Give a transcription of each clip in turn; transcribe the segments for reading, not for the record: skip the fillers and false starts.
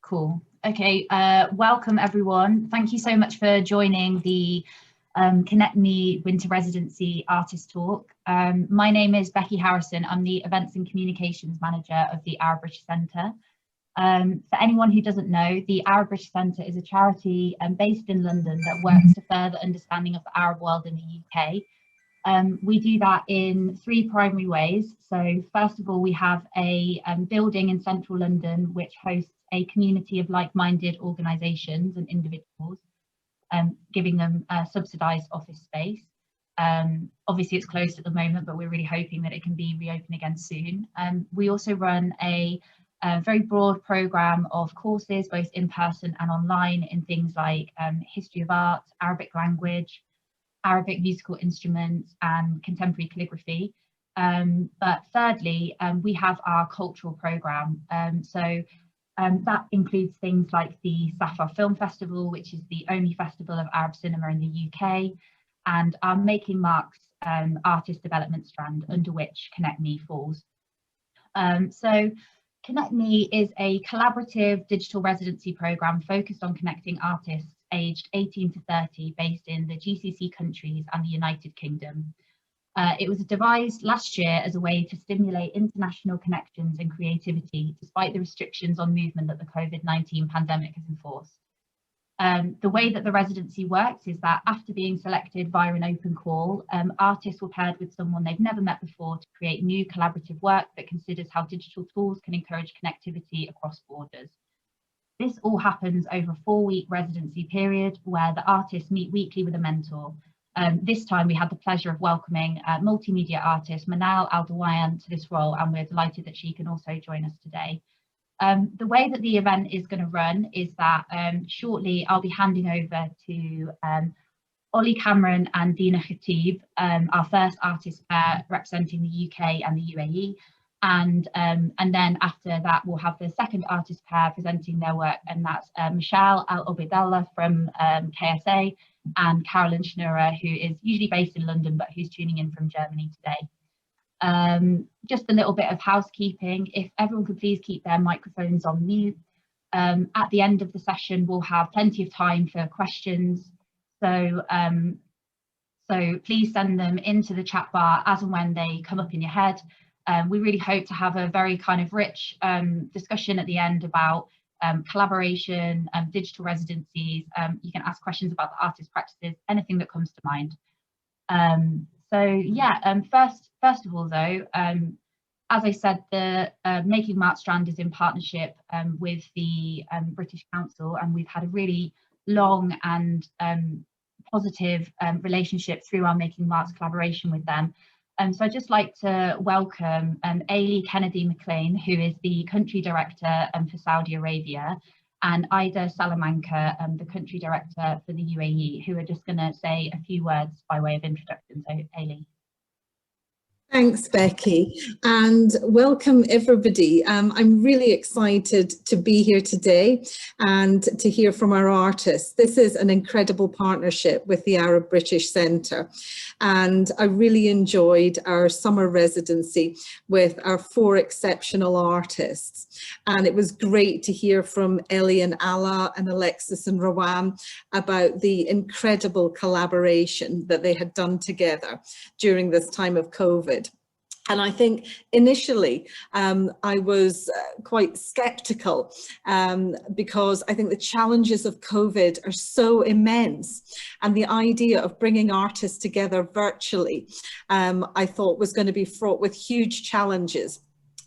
Cool. Okay, welcome everyone. Thank you so much for joining the Connect Me Winter Residency Artist Talk. My name is Becky Harrison. I'm the Events and Communications Manager of the Arab British Centre. For anyone who doesn't know, the Arab British Centre is a charity based in London that works to further understanding of the Arab world in the UK. We do that in three primary ways. So first of all, we have a building in central London which hosts a community of like-minded organisations and individuals, giving them subsidised office space. Obviously it's closed at the moment, but we're really hoping that it can be reopened again soon. We also run a very broad programme of courses, both in person and online, in things like history of art, Arabic language, Arabic musical instruments and contemporary calligraphy. But thirdly, we have our cultural programme. That includes things like the Safar Film Festival, which is the only festival of Arab cinema in the UK, and our Making Marks artist development strand, under which Connect Me falls. So Connect Me is a collaborative digital residency programme focused on connecting artists aged 18 to 30 based in the GCC countries and the United Kingdom. It was devised last year as a way to stimulate international connections and creativity despite the restrictions on movement that the COVID-19 pandemic has enforced. The way that the residency works is that after being selected via an open call, artists were paired with someone they've never met before to create new collaborative work that considers how digital tools can encourage connectivity across borders. This all happens over a 4-week residency period where the artists meet weekly with a mentor. This time we had the pleasure of welcoming multimedia artist Manal AlDowayan to this role, and we're delighted that she can also join us today. The way that the event is going to run is that shortly I'll be handing over to Ollie Cameron and Dina Khatib, our first artist pair representing the UK and the UAE. And then after that we'll have the second artist pair presenting their work, and that's Meshal Al-Obedala from KSA and Carolyn Schnurra, who is usually based in London but who's tuning in from Germany today. Just a little bit of housekeeping. If everyone could please keep their microphones on mute. At the end of the session we'll have plenty of time for questions, so please send them into the chat bar as and when they come up in your head. We really hope to have a very kind of rich discussion at the end about collaboration, digital residencies. You can ask questions about the artist practices, anything that comes to mind. First of all though, as I said, the Making Mark strand is in partnership with the British Council, and we've had a really long and positive relationship through our Making Marks collaboration with them. So I'd just like to welcome Ailey Kennedy-McLean, who is the Country Director for Saudi Arabia, and Ida Salamanca, the Country Director for the UAE, who are just going to say a few words by way of introduction. So Ailey. Thanks, Becky, and welcome everybody. I'm really excited to be here today and to hear from our artists. This is an incredible partnership with the Arab British Centre, and I really enjoyed our summer residency with our 4 exceptional artists. And it was great to hear from Ellie and Ala and Alexis and Rowan about the incredible collaboration that they had done together during this time of COVID. And I think initially I was quite skeptical because I think the challenges of COVID are so immense, and the idea of bringing artists together virtually I thought was going to be fraught with huge challenges.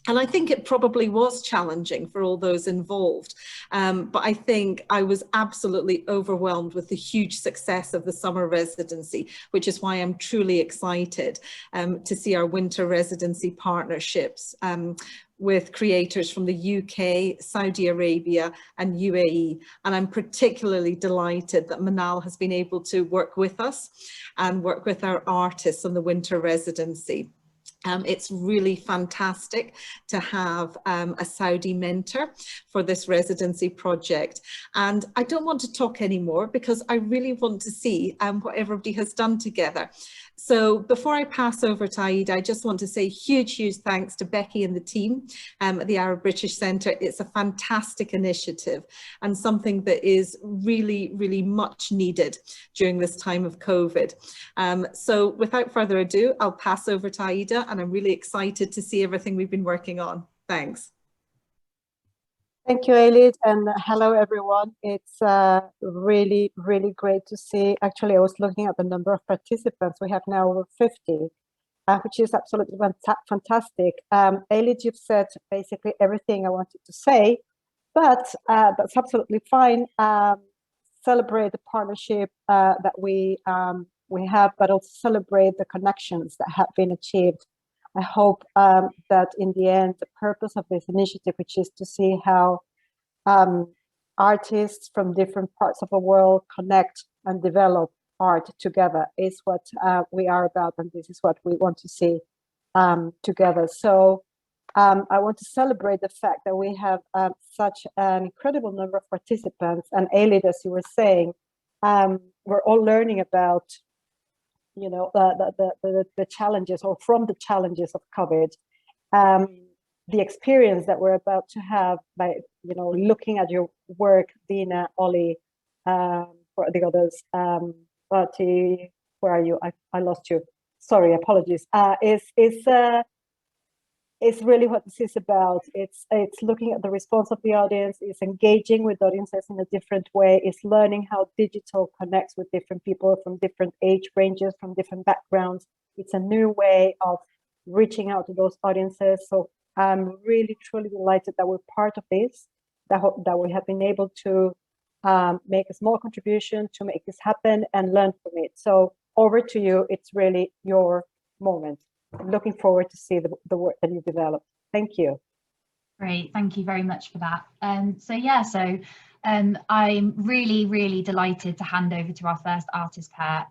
And I think it probably was challenging for all those involved. But I think I was absolutely overwhelmed with the huge success of the summer residency, which is why I'm truly excited to see our winter residency partnerships with creators from the UK, Saudi Arabia and UAE. And I'm particularly delighted that Manal has been able to work with us and work with our artists on the winter residency. It's really fantastic to have a Saudi mentor for this residency project. And I don't want to talk anymore because I really want to see what everybody has done together. So before I pass over to Aida, I just want to say huge thanks to Becky and the team at the Arab British Centre. It's a fantastic initiative and something that is really much needed during this time of COVID. So without further ado, I'll pass over to Aida, and I'm really excited to see everything we've been working on. Thanks. Thank you, Elid, and hello, everyone. It's really great to see. Actually, I was looking at the number of participants. We have now over 50, which is absolutely fantastic. Elid, you've said basically everything I wanted to say, but that's absolutely fine. Celebrate the partnership that we have, but also celebrate the connections that have been achieved. I hope that in the end, the purpose of this initiative, which is to see how artists from different parts of the world connect and develop art together, is what we are about, and this is what we want to see together. So I want to celebrate the fact that we have such an incredible number of participants, and Elid, as you were saying, we're all learning about, you know, the challenges, or from the challenges of COVID, the experience that we're about to have by, you know, looking at your work, Dina, Ollie, for the others, Bertie, where are you? I lost you. Sorry, apologies. It's really what this is about. It's looking at the response of the audience, it's engaging with audiences in a different way, it's learning how digital connects with different people from different age ranges, from different backgrounds. It's a new way of reaching out to those audiences. So I'm really, truly delighted that we're part of this, that we have been able to make a small contribution to make this happen and learn from it. So over to you, it's really your moment. I'm looking forward to see the work that you developed. Thank you. Great, thank you very much for that. I'm really delighted to hand over to our first artist pair.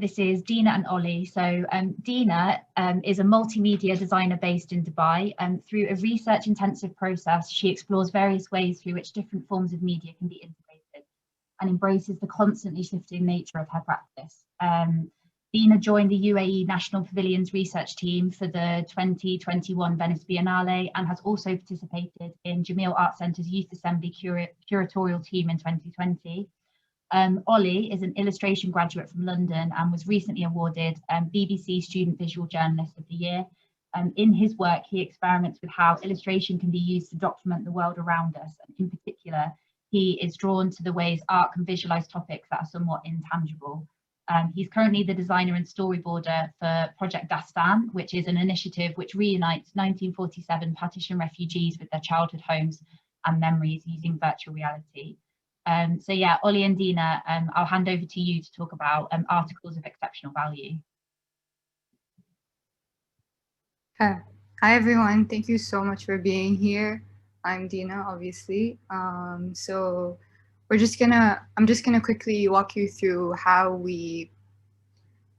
This is Dina and Ollie. So Dina is a multimedia designer based in Dubai, and through a research intensive process, she explores various ways through which different forms of media can be integrated and embraces the constantly shifting nature of her practice. Dina joined the UAE National Pavilion's research team for the 2021 Venice Biennale and has also participated in Jameel Art Centre's Youth Assembly curatorial team in 2020. Ollie is an illustration graduate from London and was recently awarded BBC Student Visual Journalist of the Year. In his work, he experiments with how illustration can be used to document the world around us. And in particular, he is drawn to the ways art can visualize topics that are somewhat intangible. He's currently the designer and storyboarder for Project Dastan, which is an initiative which reunites 1947 partition refugees with their childhood homes and memories using virtual reality. Ollie and Dina, I'll hand over to you to talk about articles of exceptional value. Hi everyone, thank you so much for being here. I'm Dina, obviously. I'm just gonna quickly walk you through how we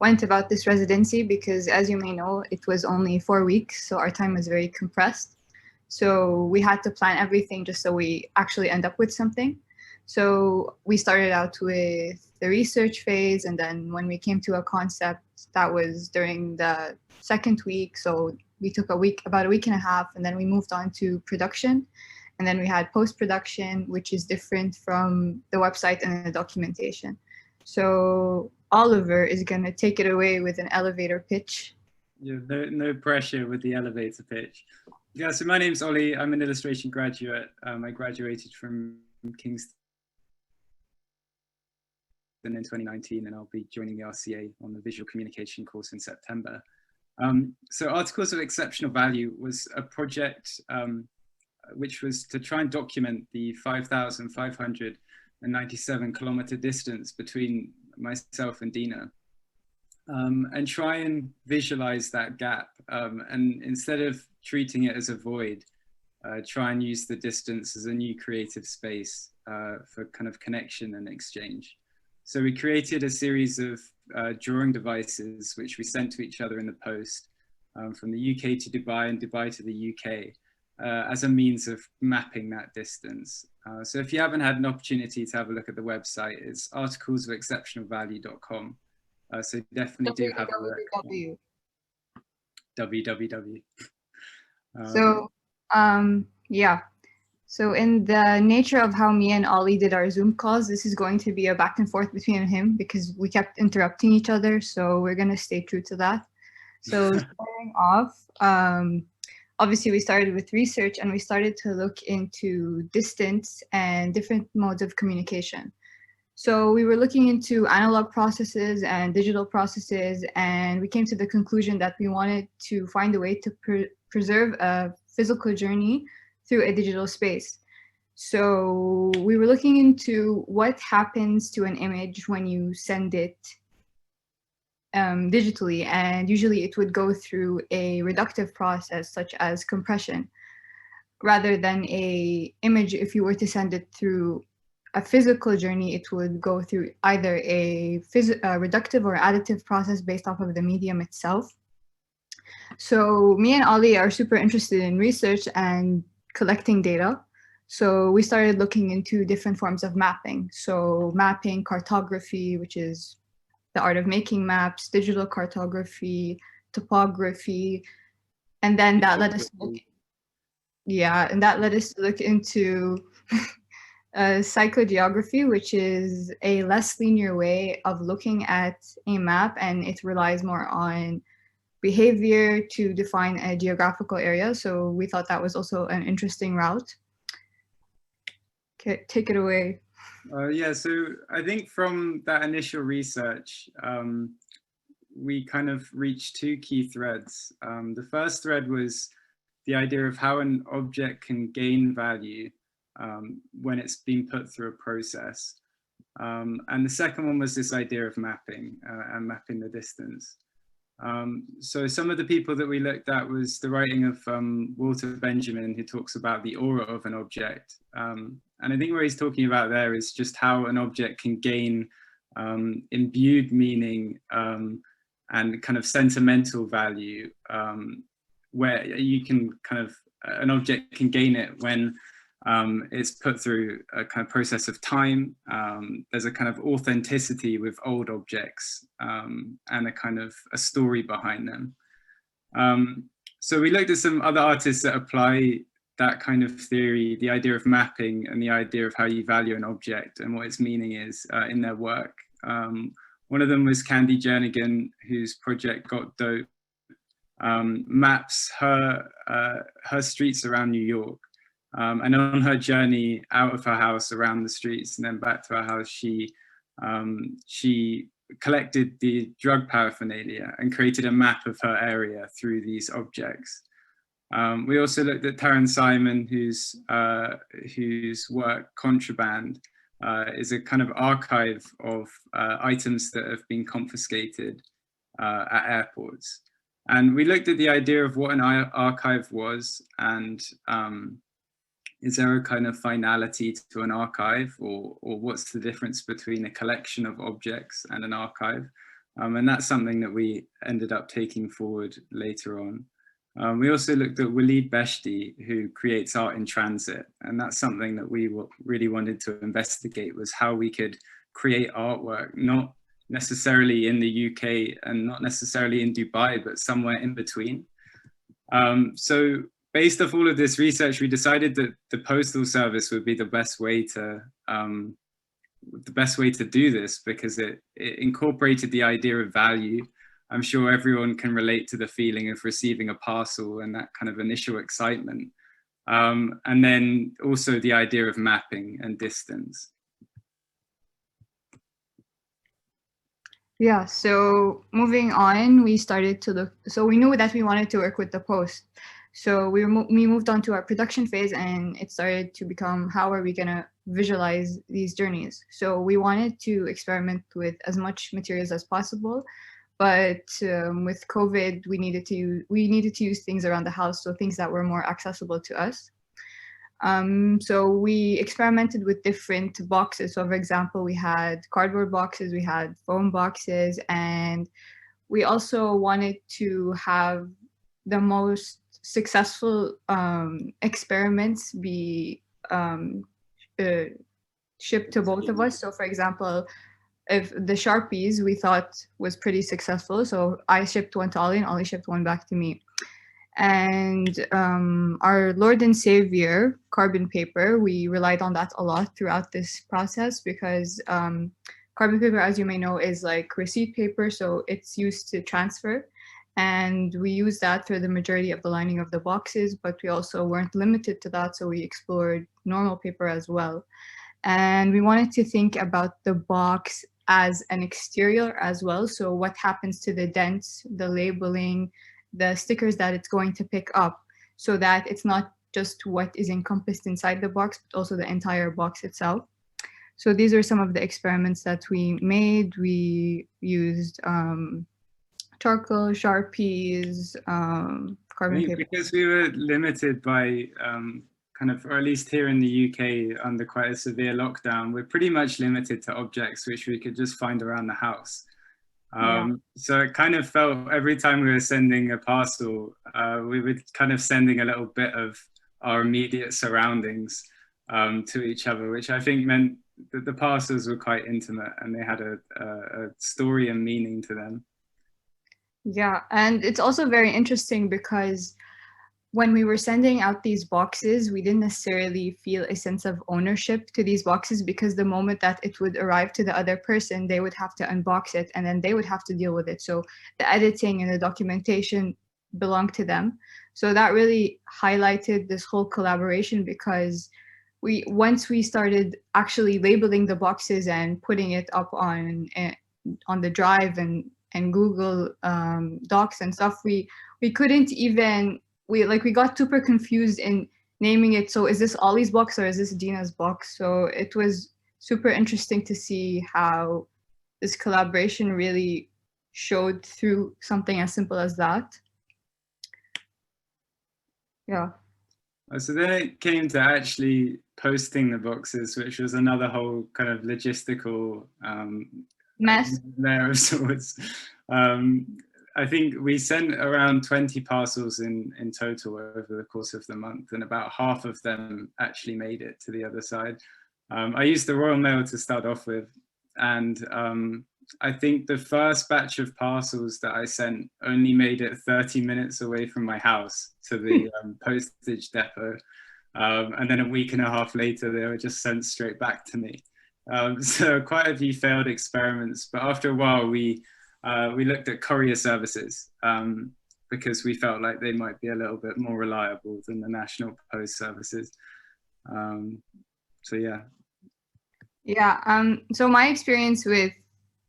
went about this residency, because as you may know, it was only 4 weeks, so our time was very compressed. So we had to plan everything just so we actually end up with something. So we started out with the research phase, and then when we came to a concept, that was during the second week. So we took about a week and a half, and then we moved on to production. And then we had post-production, which is different from the website and the documentation. So Oliver is gonna take it away with an elevator pitch. Yeah, no pressure with the elevator pitch. Yeah, so my name's Ollie. I'm an illustration graduate. I graduated from Kingston in 2019, and I'll be joining the RCA on the visual communication course in September. So Articles of Exceptional Value was a project which was to try and document the 5,597 kilometer distance between myself and Dina, and try and visualize that gap, and instead of treating it as a void, try and use the distance as a new creative space for kind of connection and exchange. So we created a series of drawing devices which we sent to each other in the post, from the UK to Dubai and Dubai to the UK, as a means of mapping that distance. So if you haven't had an opportunity to have a look at the website, it's articlesofexceptionalvalue.com. So definitely do have a look. www. www. Yeah. So in the nature of how me and Ollie did our Zoom calls, this is going to be a back and forth between him because we kept interrupting each other. So we're going to stay true to that. So starting off, obviously we started with research and we started to look into distance and different modes of communication. So we were looking into analog processes and digital processes, and we came to the conclusion that we wanted to find a way to preserve a physical journey through a digital space. So we were looking into what happens to an image when you send it digitally, and usually it would go through a reductive process such as compression, rather than a image. If you were to send it through a physical journey, it would go through either a reductive or additive process based off of the medium itself. So me and Ollie are super interested in research and collecting data. So we started looking into different forms of mapping. So mapping, cartography, which is the art of making maps, digital cartography, topography, and then that led us to look, and that led us to look into psychogeography, which is a less linear way of looking at a map, and it relies more on behavior to define a geographical area. So we thought that was also an interesting route. Okay, take it away. Yeah, so I think from that initial research, we kind of reached two key threads. The first thread was the idea of how an object can gain value when it's being put through a process. And the second one was this idea of mapping and mapping the distance. So some of the people that we looked at was the writing of Walter Benjamin, who talks about the aura of an object. And I think what he's talking about there is just how an object can gain imbued meaning and kind of sentimental value, where you can kind of, an object can gain it when it's put through a kind of process of time. There's a kind of authenticity with old objects and a kind of a story behind them. So we looked at some other artists that apply that kind of theory, the idea of mapping and the idea of how you value an object and what its meaning is in their work. One of them was Candy Jernigan, whose project Got Dope maps her streets around New York. And on her journey out of her house, around the streets, and then back to her house, she collected the drug paraphernalia and created a map of her area through these objects. We also looked at Taryn Simon, whose work Contraband is a kind of archive of items that have been confiscated at airports. And we looked at the idea of what an archive was, and is there a kind of finality to an archive, or what's the difference between a collection of objects and an archive? And that's something that we ended up taking forward later on. We also looked at Walid Beshti, who creates art in transit, and that's something that we really wanted to investigate, was how we could create artwork, not necessarily in the UK and not necessarily in Dubai, but somewhere in between. So based off all of this research, we decided that the Postal Service would be the best way to do this, because it incorporated the idea of value. I'm sure everyone can relate to the feeling of receiving a parcel and that kind of initial excitement. And then also the idea of mapping and distance. Yeah, so moving on, we started to look, so we knew that we wanted to work with the Post. So we moved on to our production phase, and it started to become, how are we gonna visualize these journeys? So we wanted to experiment with as much materials as possible, but with COVID, we needed to use things around the house, so things that were more accessible to us. So we experimented with different boxes. So for example, we had cardboard boxes, we had foam boxes, and we also wanted to have the most successful experiments be shipped to both of us. So for example, if the Sharpies we thought was pretty successful. So I shipped one to Ollie and Ollie shipped one back to me. And our Lord and Savior, carbon paper, we relied on that a lot throughout this process because carbon paper, as you may know, is like receipt paper, so it's used to transfer. And we use that for the majority of the lining of the boxes, but we also weren't limited to that, so we explored normal paper as well. And we wanted to think about the box as an exterior as well. So what happens to the dents, the labeling, the stickers that it's going to pick up, so that it's not just what is encompassed inside the box, but also the entire box itself. So these are some of the experiments that we made. We used charcoal, Sharpies, carbon paper. Because we were limited by kind of, or at least here in the UK under quite a severe lockdown, we're pretty much limited to objects which we could just find around the house. So it kind of felt every time we were sending a parcel, we were kind of sending a little bit of our immediate surroundings to each other, which I think meant that the parcels were quite intimate and they had a story and meaning to them. Yeah, and it's also very interesting because when we were sending out these boxes, we didn't necessarily feel a sense of ownership to these boxes, because the moment that it would arrive to the other person, they would have to unbox it and then they would have to deal with it. So the editing and the documentation belonged to them. So that really highlighted this whole collaboration, because once we started actually labeling the boxes and putting it up on the drive and Google Docs and stuff, we couldn't even, we got super confused in naming it. So is this Ollie's box or is this Dina's box? So it was super interesting to see how this collaboration really showed through something as simple as that. Yeah. So then it came to actually posting the boxes, which was another whole kind of logistical mess there of sorts. I think we sent around 20 parcels in total over the course of the month, and about half of them actually made it to the other side. I used the Royal Mail to start off with, and I think the first batch of parcels that I sent only made it 30 minutes away from my house to the postage depot. And then a week and a half later, they were just sent straight back to me. So quite a few failed experiments, but after a while, we looked at Courier Services because we felt like they might be a little bit more reliable than the National Post Services. So yeah. Yeah, so my experience with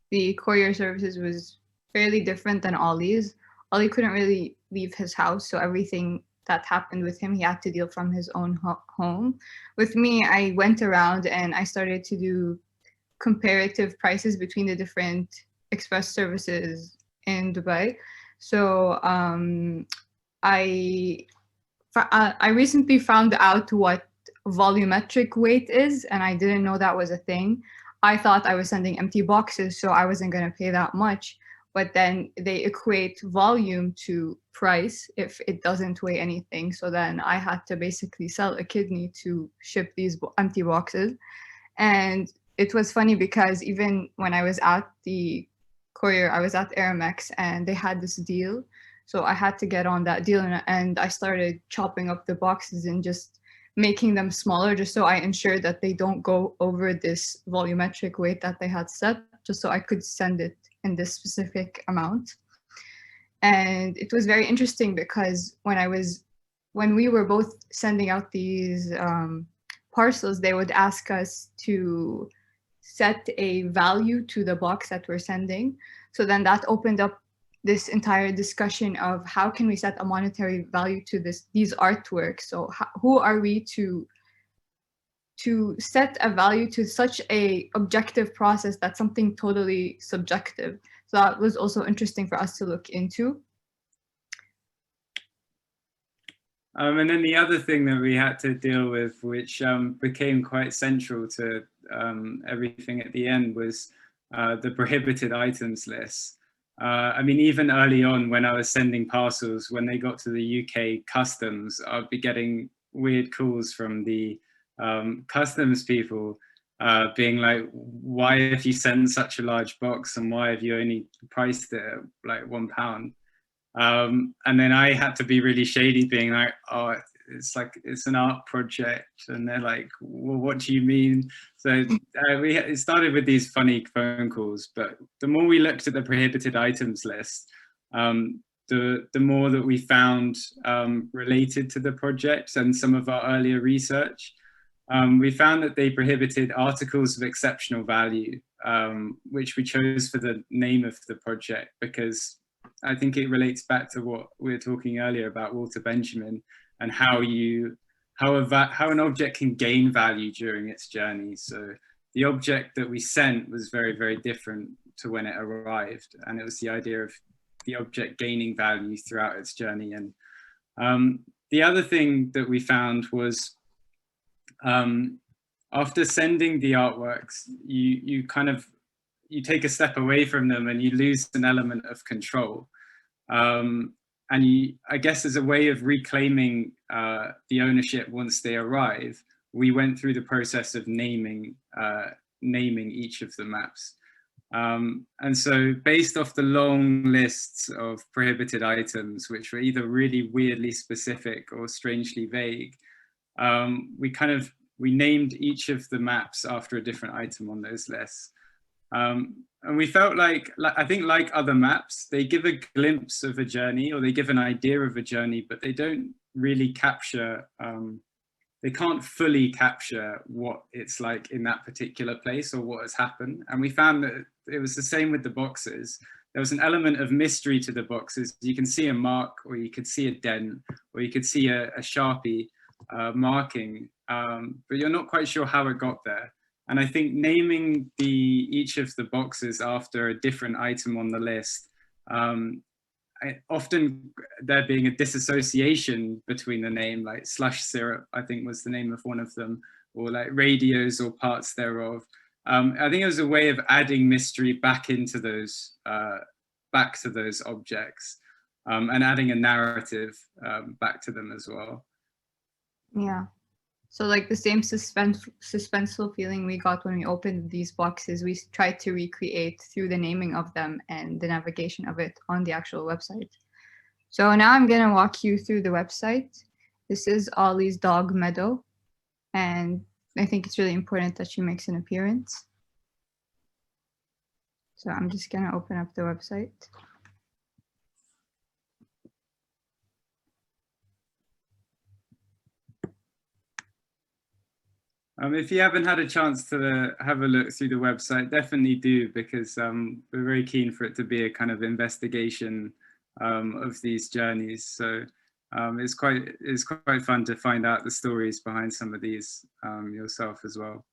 the Courier Services was fairly different than Ollie's. Ollie couldn't really leave his house, so everything that happened with him, he had to deal from his own home. With me, I went around and I started to do comparative prices between the different express services in Dubai. So I recently found out what volumetric weight is, and I didn't know that was a thing. I thought I was sending empty boxes, so I wasn't going to pay that much. But then they equate volume to price if it doesn't weigh anything. So then I had to basically sell a kidney to ship these empty boxes. And it was funny because even when I was at the courier, I was at Aramex and they had this deal. So I had to get on that deal, and I started chopping up the boxes and just making them smaller, just so I ensured that they don't go over this volumetric weight that they had set, just so I could send it in this specific amount. And it was very interesting because when we were both sending out these parcels, they would ask us to set a value to the box that we're sending. So then that opened up this entire discussion of how can we set a monetary value to these artworks. So who are we to set a value to such a objective process that's something totally subjective? So that was also interesting for us to look into. And then the other thing that we had to deal with, which became quite central to everything at the end, was the prohibited items list. I mean, even early on when I was sending parcels, when they got to the UK customs, I'd be getting weird calls from the customs people being like, why have you sent such a large box and why have you only priced it at like £1? And then I had to be really shady, being like, oh, it's an art project. And they're like, well, what do you mean? So it started with these funny phone calls, but the more we looked at the prohibited items list, the more that we found related to the project and some of our earlier research. We found that they prohibited articles of exceptional value, which we chose for the name of the project because I think it relates back to what we were talking earlier about Walter Benjamin and how an object can gain value during its journey. So the object that we sent was very, very different to when it arrived, and it was the idea of the object gaining value throughout its journey. And the other thing that we found was after sending the artworks, you take a step away from them and you lose an element of control. And I guess as a way of reclaiming the ownership once they arrive, we went through the process of naming each of the maps. And so based off the long lists of prohibited items, which were either really weirdly specific or strangely vague, we named each of the maps after a different item on those lists. And we felt like I think like other maps, they give a glimpse of a journey or they give an idea of a journey, but they don't really capture, they can't fully capture what it's like in that particular place or what has happened. And we found that it was the same with the boxes. There was an element of mystery to the boxes. You can see a mark, or you could see a dent, or you could see a Sharpie marking, but you're not quite sure how it got there. And I think naming each of the boxes after a different item on the list, often there being a disassociation between the name, like slush syrup, I think was the name of one of them, or like radios or parts thereof. I think it was a way of adding mystery back into those, back to those objects, and adding a narrative back to them as well. Yeah. So like the same suspenseful feeling we got when we opened these boxes, we tried to recreate through the naming of them and the navigation of it on the actual website. So now I'm going to walk you through the website. This is Ollie's dog, Meadow, and I think it's really important that she makes an appearance. So I'm just going to open up the website. If you haven't had a chance to have a look through the website, definitely do, because we're very keen for it to be a kind of investigation of these journeys. So it's quite fun to find out the stories behind some of these yourself as well.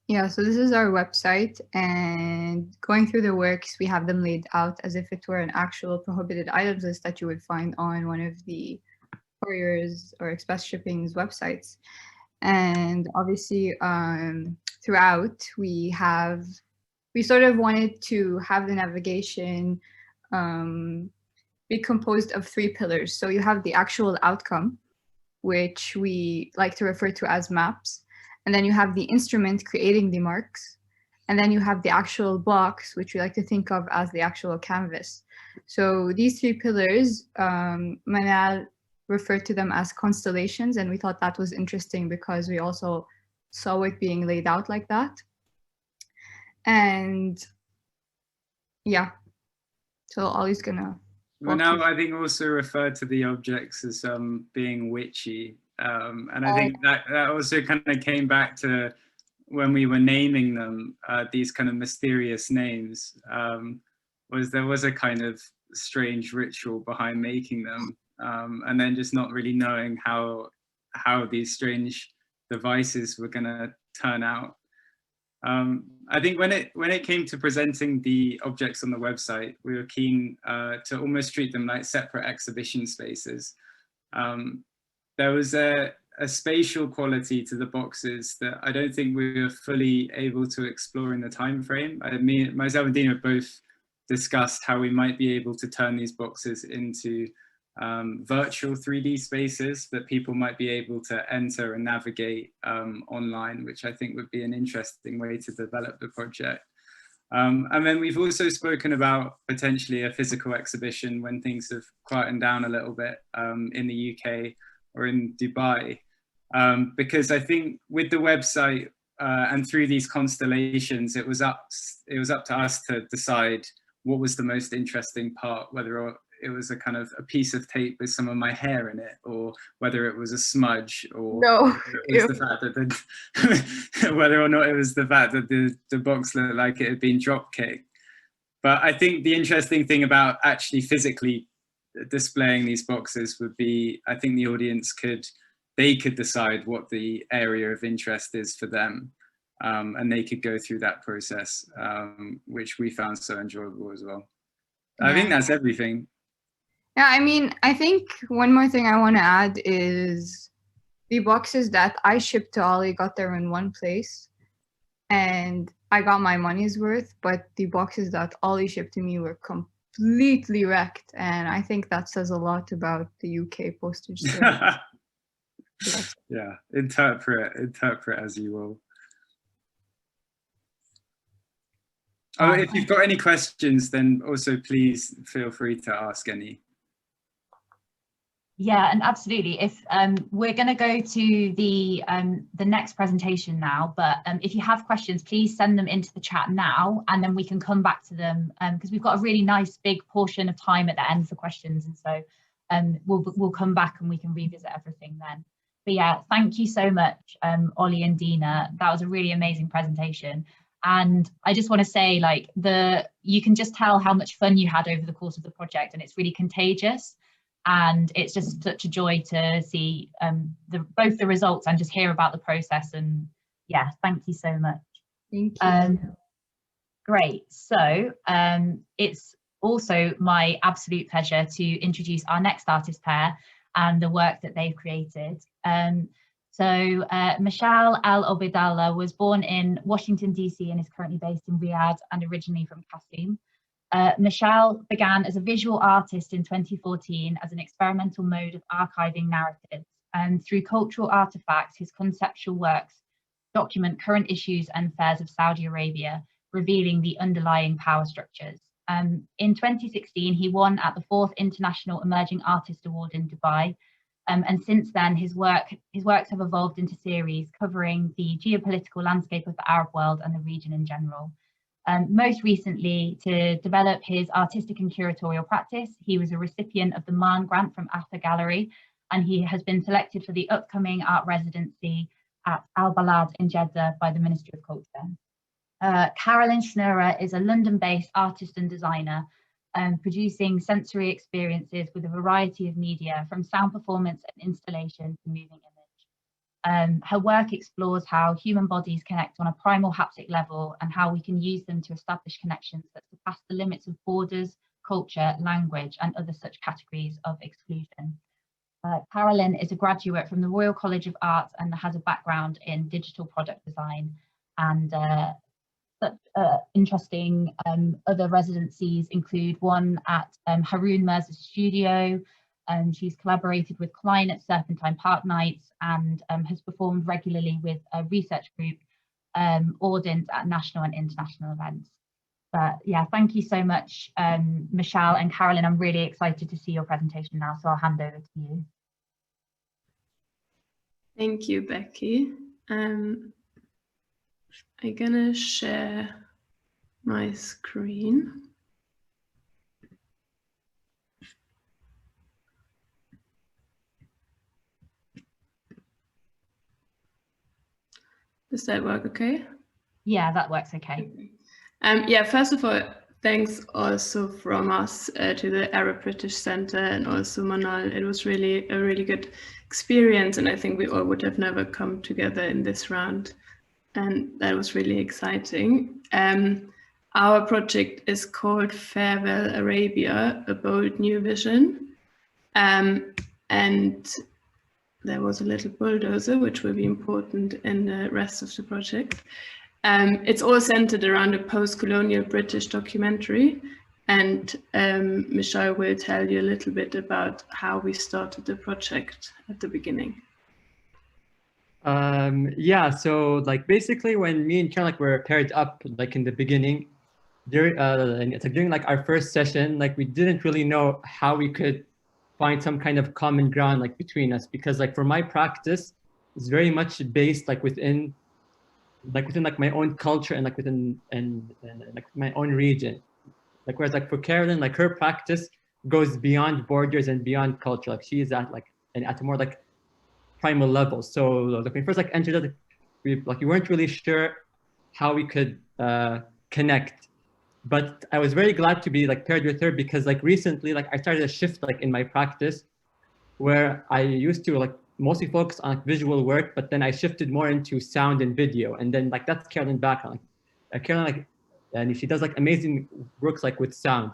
Yeah, so this is our website, and going through the works, we have them laid out as if it were an actual prohibited items list that you would find on one of the couriers or express shipping's websites. And obviously throughout we sort of wanted to have the navigation be composed of 3 pillars. So you have the actual outcome, which we like to refer to as maps. And then you have the instrument creating the marks. And then you have the actual box, which we like to think of as the actual canvas. So these 3 pillars, Manal referred to them as constellations, and we thought that was interesting because we also saw it being laid out like that. And yeah, so Ollie's gonna Now I think also referred to the objects as being witchy, and I think that also kind of came back to when we were naming them, these kind of mysterious names, there was a kind of strange ritual behind making them. And then just not really knowing how these strange devices were going to turn out. I think when it came to presenting the objects on the website, we were keen to almost treat them like separate exhibition spaces. There was a spatial quality to the boxes that I don't think we were fully able to explore in the time frame. Myself and Dina both discussed how we might be able to turn these boxes into virtual 3D spaces that people might be able to enter and navigate online, which I think would be an interesting way to develop the project. And then we've also spoken about potentially a physical exhibition when things have quietened down a little bit in the UK or in Dubai, because I think with the website and through these constellations, it was up to us to decide what was the most interesting part, whether it was a kind of a piece of tape with some of my hair in it, or whether it was a smudge, or it was the fact that whether or not it was the fact that the box looked like it had been drop kicked. But I think the interesting thing about actually physically displaying these boxes would be, I think the audience could decide what the area of interest is for them, and they could go through that process, which we found so enjoyable as well. I think that's everything. Yeah, I mean, I think one more thing I want to add is the boxes that I shipped to Ollie got there in one place, and I got my money's worth, but the boxes that Ollie shipped to me were completely wrecked, and I think that says a lot about the UK postage service. Yeah, interpret as you will. Oh, if you've got any questions, then also please feel free to ask any. Yeah, and absolutely. If we're going to go to the next presentation now, but if you have questions, please send them into the chat now, and then we can come back to them, because we've got a really nice big portion of time at the end for questions, and so we'll come back and we can revisit everything then. But yeah, thank you so much, Ollie and Dina. That was a really amazing presentation. And I just want to say, like, you can just tell how much fun you had over the course of the project, and it's really contagious. And it's just such a joy to see both the results and just hear about the process. And yeah, thank you so much. Thank you. Great. So it's also my absolute pleasure to introduce our next artist pair and the work that they've created. Meshal Al-Obedala was born in Washington, DC, and is currently based in Riyadh and originally from Khatib. Meshal began as a visual artist in 2014 as an experimental mode of archiving narratives, and through cultural artifacts, his conceptual works document current issues and affairs of Saudi Arabia, revealing the underlying power structures. In 2016, he won at the 4th International Emerging Artist Award in Dubai, and since then his works have evolved into series covering the geopolitical landscape of the Arab world and the region in general. Most recently, to develop his artistic and curatorial practice, he was a recipient of the Marn Grant from Atha Gallery, and he has been selected for the upcoming art residency at Al-Balad in Jeddah by the Ministry of Culture. Carolyn Schnurra is a London-based artist and designer, producing sensory experiences with a variety of media, from sound performance and installation to moving image. Her work explores how human bodies connect on a primal haptic level and how we can use them to establish connections that surpass the limits of borders, culture, language, and other such categories of exclusion. Carolyn is a graduate from the Royal College of Art and has a background in digital product design, and interesting other residencies include one at Haroon Mirza's studio. She's collaborated with Klein at Serpentine Park Nights, and has performed regularly with a research group, Audent, at national and international events. But yeah, thank you so much, Meshal and Carolyn. I'm really excited to see your presentation now, so I'll hand over to you. Thank you, Becky. I'm gonna share my screen. Does that work okay? Yeah, that works okay. Yeah, first of all, thanks also from us to the Arab British Center and also Manal. It was really a really good experience, and I think we all would have never come together in this round, and that was really exciting. Our project is called Farewell Arabia, a bold new vision, and there was a little bulldozer, which will be important in the rest of the project. It's all centered around a post-colonial British documentary, And Meshal will tell you a little bit about how we started the project at the beginning. Yeah, so like basically when me and Carolyn were paired up like in the beginning, during like our first session, like we didn't really know how we could find some kind of common ground like between us, because like for my practice is very much based like within like my own culture and like within and like my own region. Like whereas like for Carolyn, like her practice goes beyond borders and beyond culture. Like she is at like at a more like primal level. So like when we first like entered it, we weren't really sure how we could connect. But I was very glad to be like paired with her, because like recently like I started a shift like in my practice where I used to like mostly focus on visual work, but then I shifted more into sound and video, and then like that's Carolyn's background. Carolyn like, and she does like amazing works like with sound.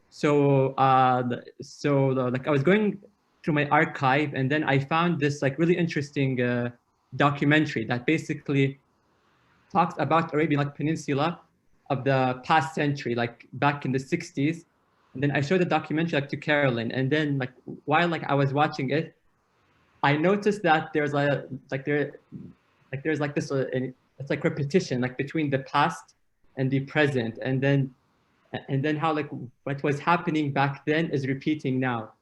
So like I was going through my archive, and then I found this like really interesting documentary that basically talks about Arabian like peninsula of the past century, like back in the 60s. And then I showed the documentary like to Carolyn, and then like while like I was watching it, I noticed that there's there's like this it's like repetition like between the past and the present, and then how like what was happening back then is repeating now.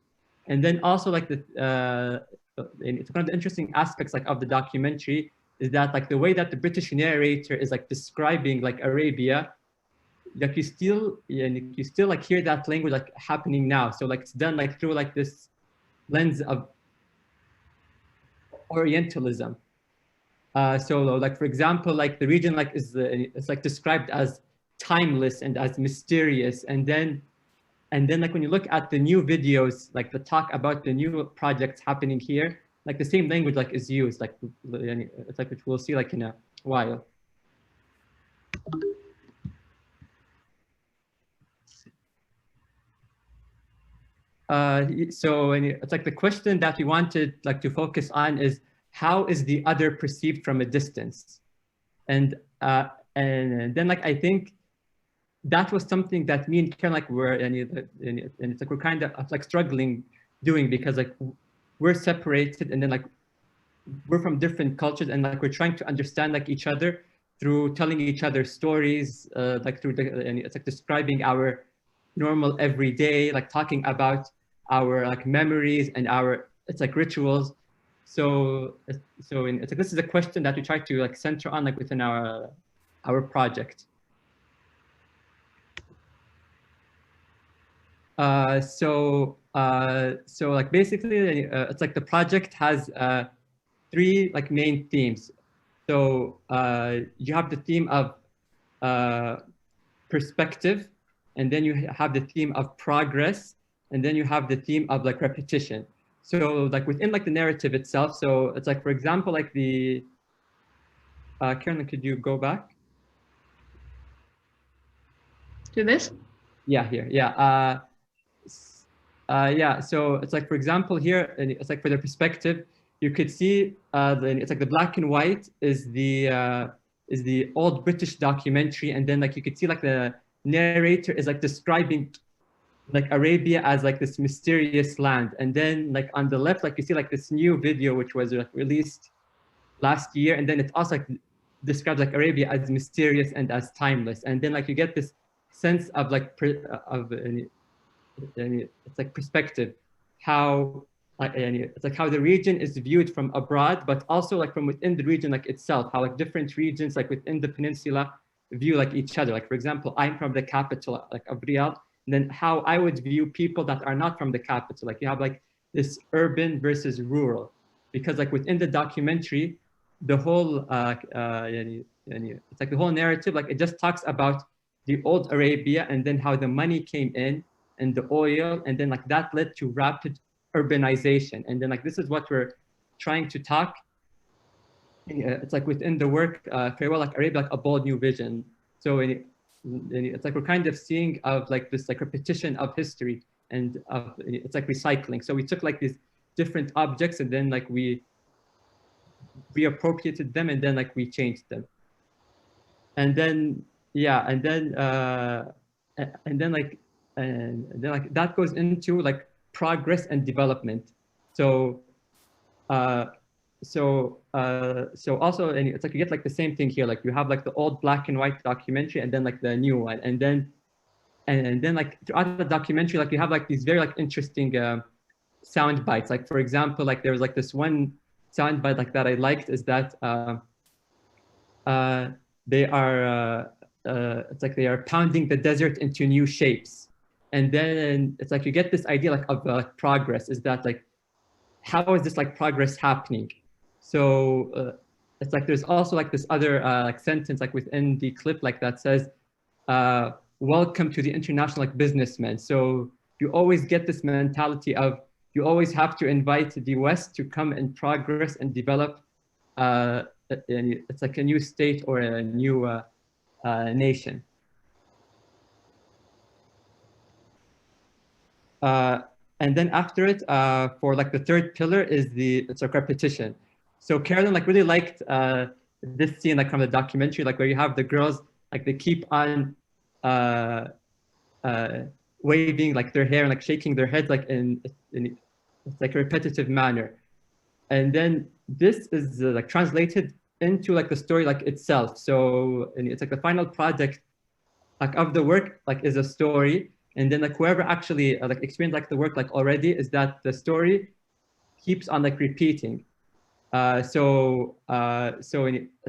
And then also like it's one of the interesting aspects like of the documentary is that like the way that the British narrator is like describing like Arabia, like you still like hear that language like happening now. So like it's done like through like this lens of Orientalism. So like for example, like the region like is it's like described as timeless and as mysterious, and then like when you look at the new videos like the talk about the new projects happening here, like the same language like is used, like it's like which we'll see like in a while. So it's like the question that we wanted like to focus on is, how is the other perceived from a distance? And then like I think that was something that me and Karen like were and it's like we're kind of like struggling doing, because like we're separated, and then like we're from different cultures, and like we're trying to understand like each other through telling each other stories, like through and it's like describing our normal everyday, like talking about our like memories and our it's like rituals. So it's like this is a question that we try to like center on like within our project. So like basically it's like the project has 3 like main themes. So you have the theme of perspective, and then you have the theme of progress, and then you have the theme of like repetition. So like within like the narrative itself, so it's like for example like the Carolyn, could you go back to this? Yeah, here. Yeah. Yeah, so it's like for example here, and it's like for the perspective, you could see it's like the black and white is the old British documentary, and then like you could see like the narrator is like describing like Arabia as like this mysterious land, and then like on the left like you see like this new video which was like released last year, and then it also like describes like Arabia as mysterious and as timeless, and then like you get this sense of like it's like perspective, how it's like how the region is viewed from abroad, but also like from within the region like itself, how like different regions like within the peninsula view like each other. Like for example, I'm from the capital like of Riyadh, and then how I would view people that are not from the capital. Like you have like this urban versus rural, because like within the documentary, the whole it's like the whole narrative like it just talks about the old Arabia, and then how the money came in and the oil, and then like that led to rapid urbanization, and then like this is what we're trying to talk. It's like within the work farewell like Arabia, like a bold new vision. So it's like we're kind of seeing of like this like repetition of history, and it's like recycling. So we took like these different objects, and then like we reappropriated them, and then like we changed them, and then yeah, and then like then like that goes into like progress and development. So so also, and it's like you get like the same thing here, like you have like the old black and white documentary and then like the new one, and then like throughout the documentary, like you have like these very like interesting sound bites. Like for example, like there was like this one sound bite like that I liked, is that they are it's like they are pounding the desert into new shapes, and then it's like you get this idea like of progress, is that like how is this like progress happening? So it's like there's also like this other like sentence like within the clip like that says, welcome to the international like businessmen. So you always get this mentality of you always have to invite the West to come and progress and develop. It's like a new state or a new nation. And then after it, for like the third pillar is it's like repetition. So Carolyn like really liked this scene like from the documentary, like where you have the girls like they keep on waving like their hair and like shaking their heads like in it's like a repetitive manner. And then this is like translated into like the story like itself. So it's like the final product like of the work like is a story. And then like whoever actually like experienced like the work like already is that the story keeps on like repeating. So it's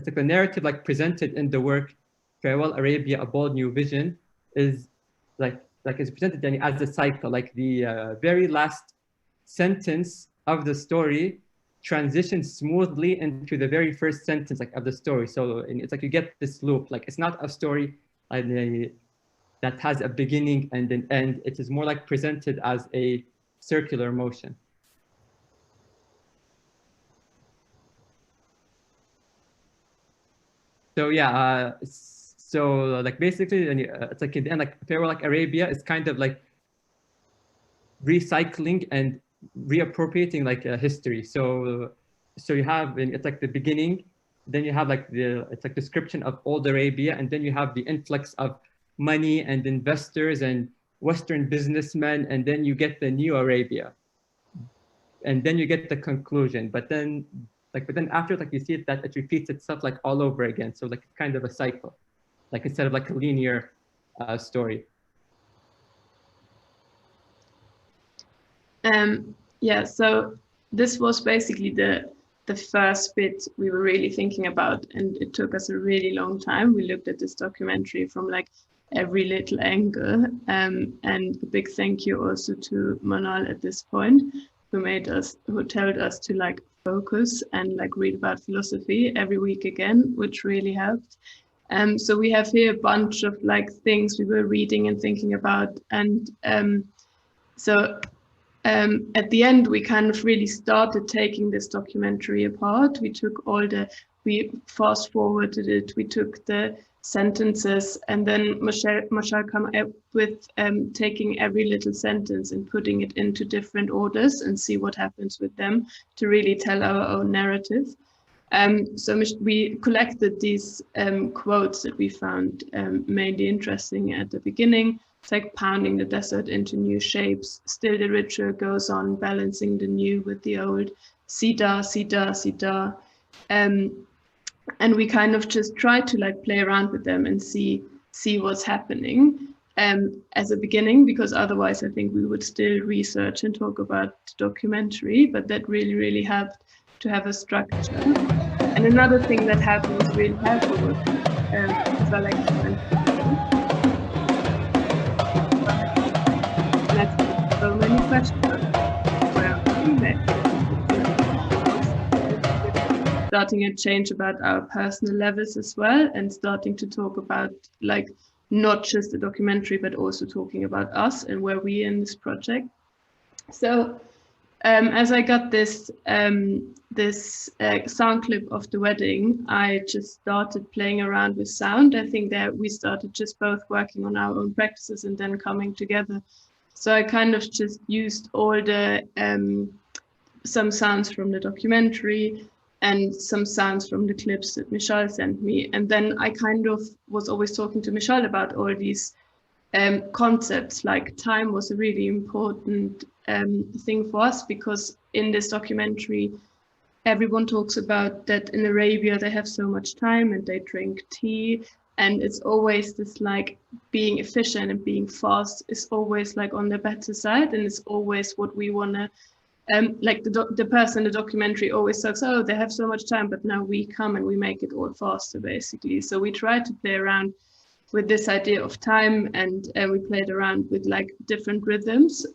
like the narrative like presented in the work Farewell Arabia, A Bold New Vision is like is presented as a cycle. Like the very last sentence of the story transitions smoothly into the very first sentence like of the story. So it's like you get this loop. Like it's not a story that has a beginning and an end. It is more like presented as a circular motion. So yeah, so like basically, it's like in the end, like Farewell like Arabia is kind of like recycling and reappropriating like history. So you have, it's like the beginning, then you have like it's like description of old Arabia, and then you have the influx of money and investors and Western businessmen, and then you get the new Arabia, and then you get the conclusion. But then after, like you see it that it repeats itself like all over again. So like kind of a cycle, like instead of like a linear story. Yeah, so this was basically the first bit we were really thinking about, and it took us a really long time. We looked at this documentary from like every little angle, and a big thank you also to Manal at this point, who told us to like focus and like read about philosophy every week again, which really helped. So we have here a bunch of like things we were reading and thinking about, and at the end, we kind of really started taking this documentary apart. We fast forwarded it, we took the sentences, and then Meshal came up with taking every little sentence and putting it into different orders and see what happens with them to really tell our own narrative. So we collected these quotes that we found mainly interesting at the beginning. It's like pounding the desert into new shapes. Still the ritual goes on, balancing the new with the old. Sida, sida, sida. And we kind of just try to like play around with them and see what's happening as a beginning, because otherwise I think we would still research and talk about the documentary, but that really, really helped to have a structure. And another thing that happened was really helpful was, as I like to mention, so many questions. Starting a change about our personal levels as well, and starting to talk about like not just the documentary, but also talking about us and where we are in this project. So as I got this sound clip of the wedding, I just started playing around with sound. I think that we started just both working on our own practices and then coming together. So I kind of just used all the some sounds from the documentary and some sounds from the clips that Meshal sent me. And then I kind of was always talking to Meshal about all these concepts like time was a really important thing for us, because in this documentary, everyone talks about that in Arabia they have so much time and they drink tea, and it's always this like being efficient and being fast is always like on the better side, and it's always what we want to like the person in the documentary always talks, oh, they have so much time, but now we come and we make it all faster, basically. So we try to play around with this idea of time, and we played around with like different rhythms.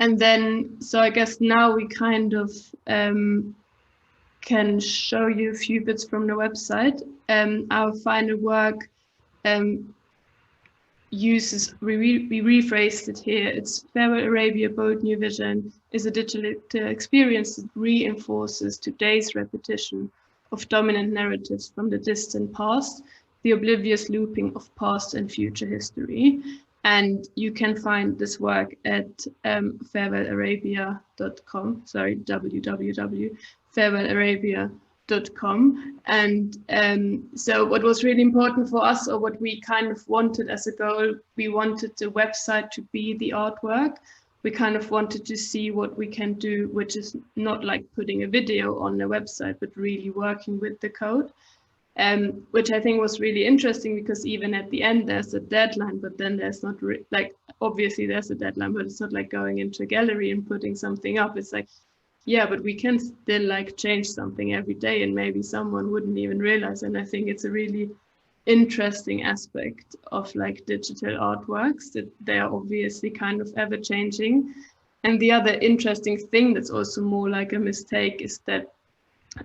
And then, so I guess now we kind of can show you a few bits from the website. Our final work uses, we rephrased it here, it's Farewell Arabia, Bold New Vision is a digital experience that reinforces today's repetition of dominant narratives from the distant past, the oblivious looping of past and future history. And you can find this work at farewellarabia.com, sorry, www.farewellarabia.com. And so what was really important for us, or what we kind of wanted as a goal, we wanted the website to be the artwork. We kind of wanted to see what we can do, which is not like putting a video on the website, but really working with the code. Which I think was really interesting, because even at the end there's a deadline, but then there's not like, obviously there's a deadline, but it's not like going into a gallery and putting something up. It's like, yeah, but we can still like change something every day, and maybe someone wouldn't even realize. And I think it's a really interesting aspect of like digital artworks, that they are obviously kind of ever changing. And the other interesting thing that's also more like a mistake is that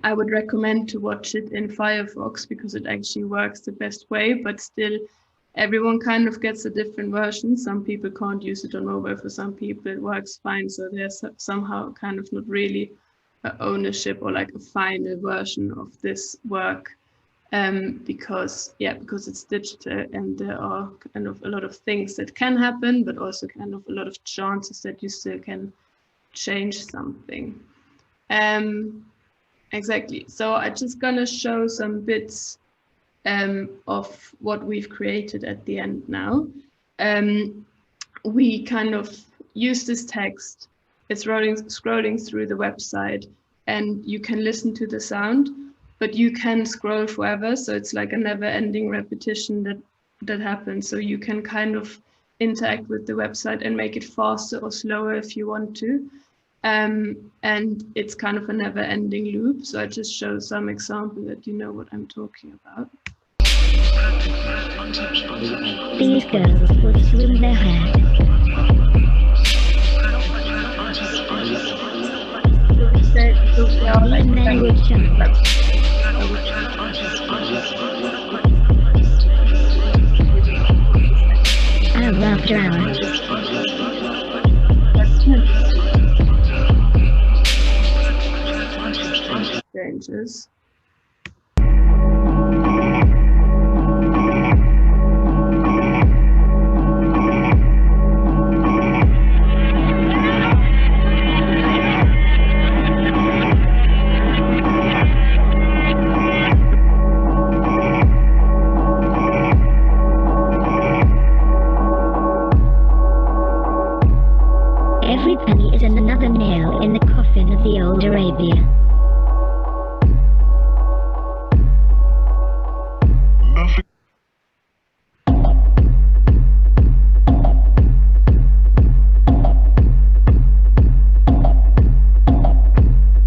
I would recommend to watch it in Firefox, because it actually works the best way, but still everyone kind of gets a different version. Some people can't use it on mobile, for some people it works fine. So there's somehow kind of not really ownership or like a final version of this work, because it's digital, and there are kind of a lot of things that can happen, but also kind of a lot of chances that you still can change something. Exactly. So I'm just gonna show some bits of what we've created at the end now. We kind of use this text. It's scrolling through the website, and you can listen to the sound, but you can scroll forever. So it's like a never-ending repetition that happens. So you can kind of interact with the website and make it faster or slower if you want to. And it's kind of a never-ending loop. So I just show some example that you know what I'm talking about. These girls will swim their hair. These men will jump. Hour after hour. Changes. Every penny is another nail in the coffin of the old Arabia.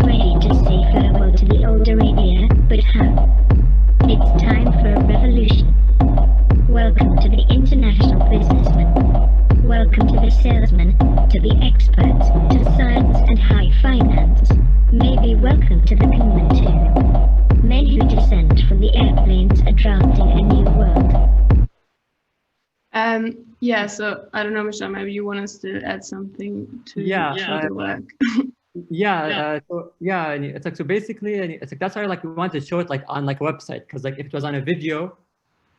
Ready to say farewell to the old Arabia, but how? It's time for a revolution. Welcome to the international businessman. Welcome to the salesman, to the expert, to science and high finance. Maybe welcome to the Kingman too. Men who descend from the airplanes are drafting a new world. Yeah, so I don't know, Meshal, maybe you want us to add something to the work. It's like, so basically it's like, that's why like we wanted to show it like on like a website, because like if it was on a video,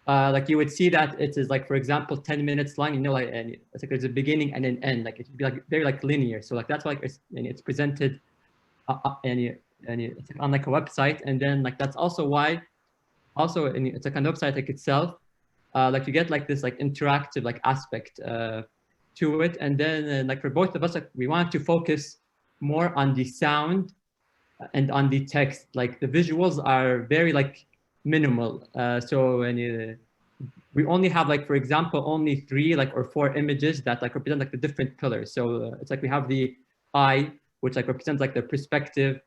like you would see that it is like, for example, 10 minutes long, you know, like, and it's like there's a beginning and an end, like it would be like very like linear. So like that's why it's presented and it's like on like a website. And then like that's also why it's like on the website like itself, like you get like this like interactive like aspect to it. And then like for both of us, like we want to focus more on the sound and on the text. Like the visuals are very like minimal. So we only have like, for example, only 3 like or 4 images that like represent like the different pillars. So it's like we have the eye, which like represents like the perspective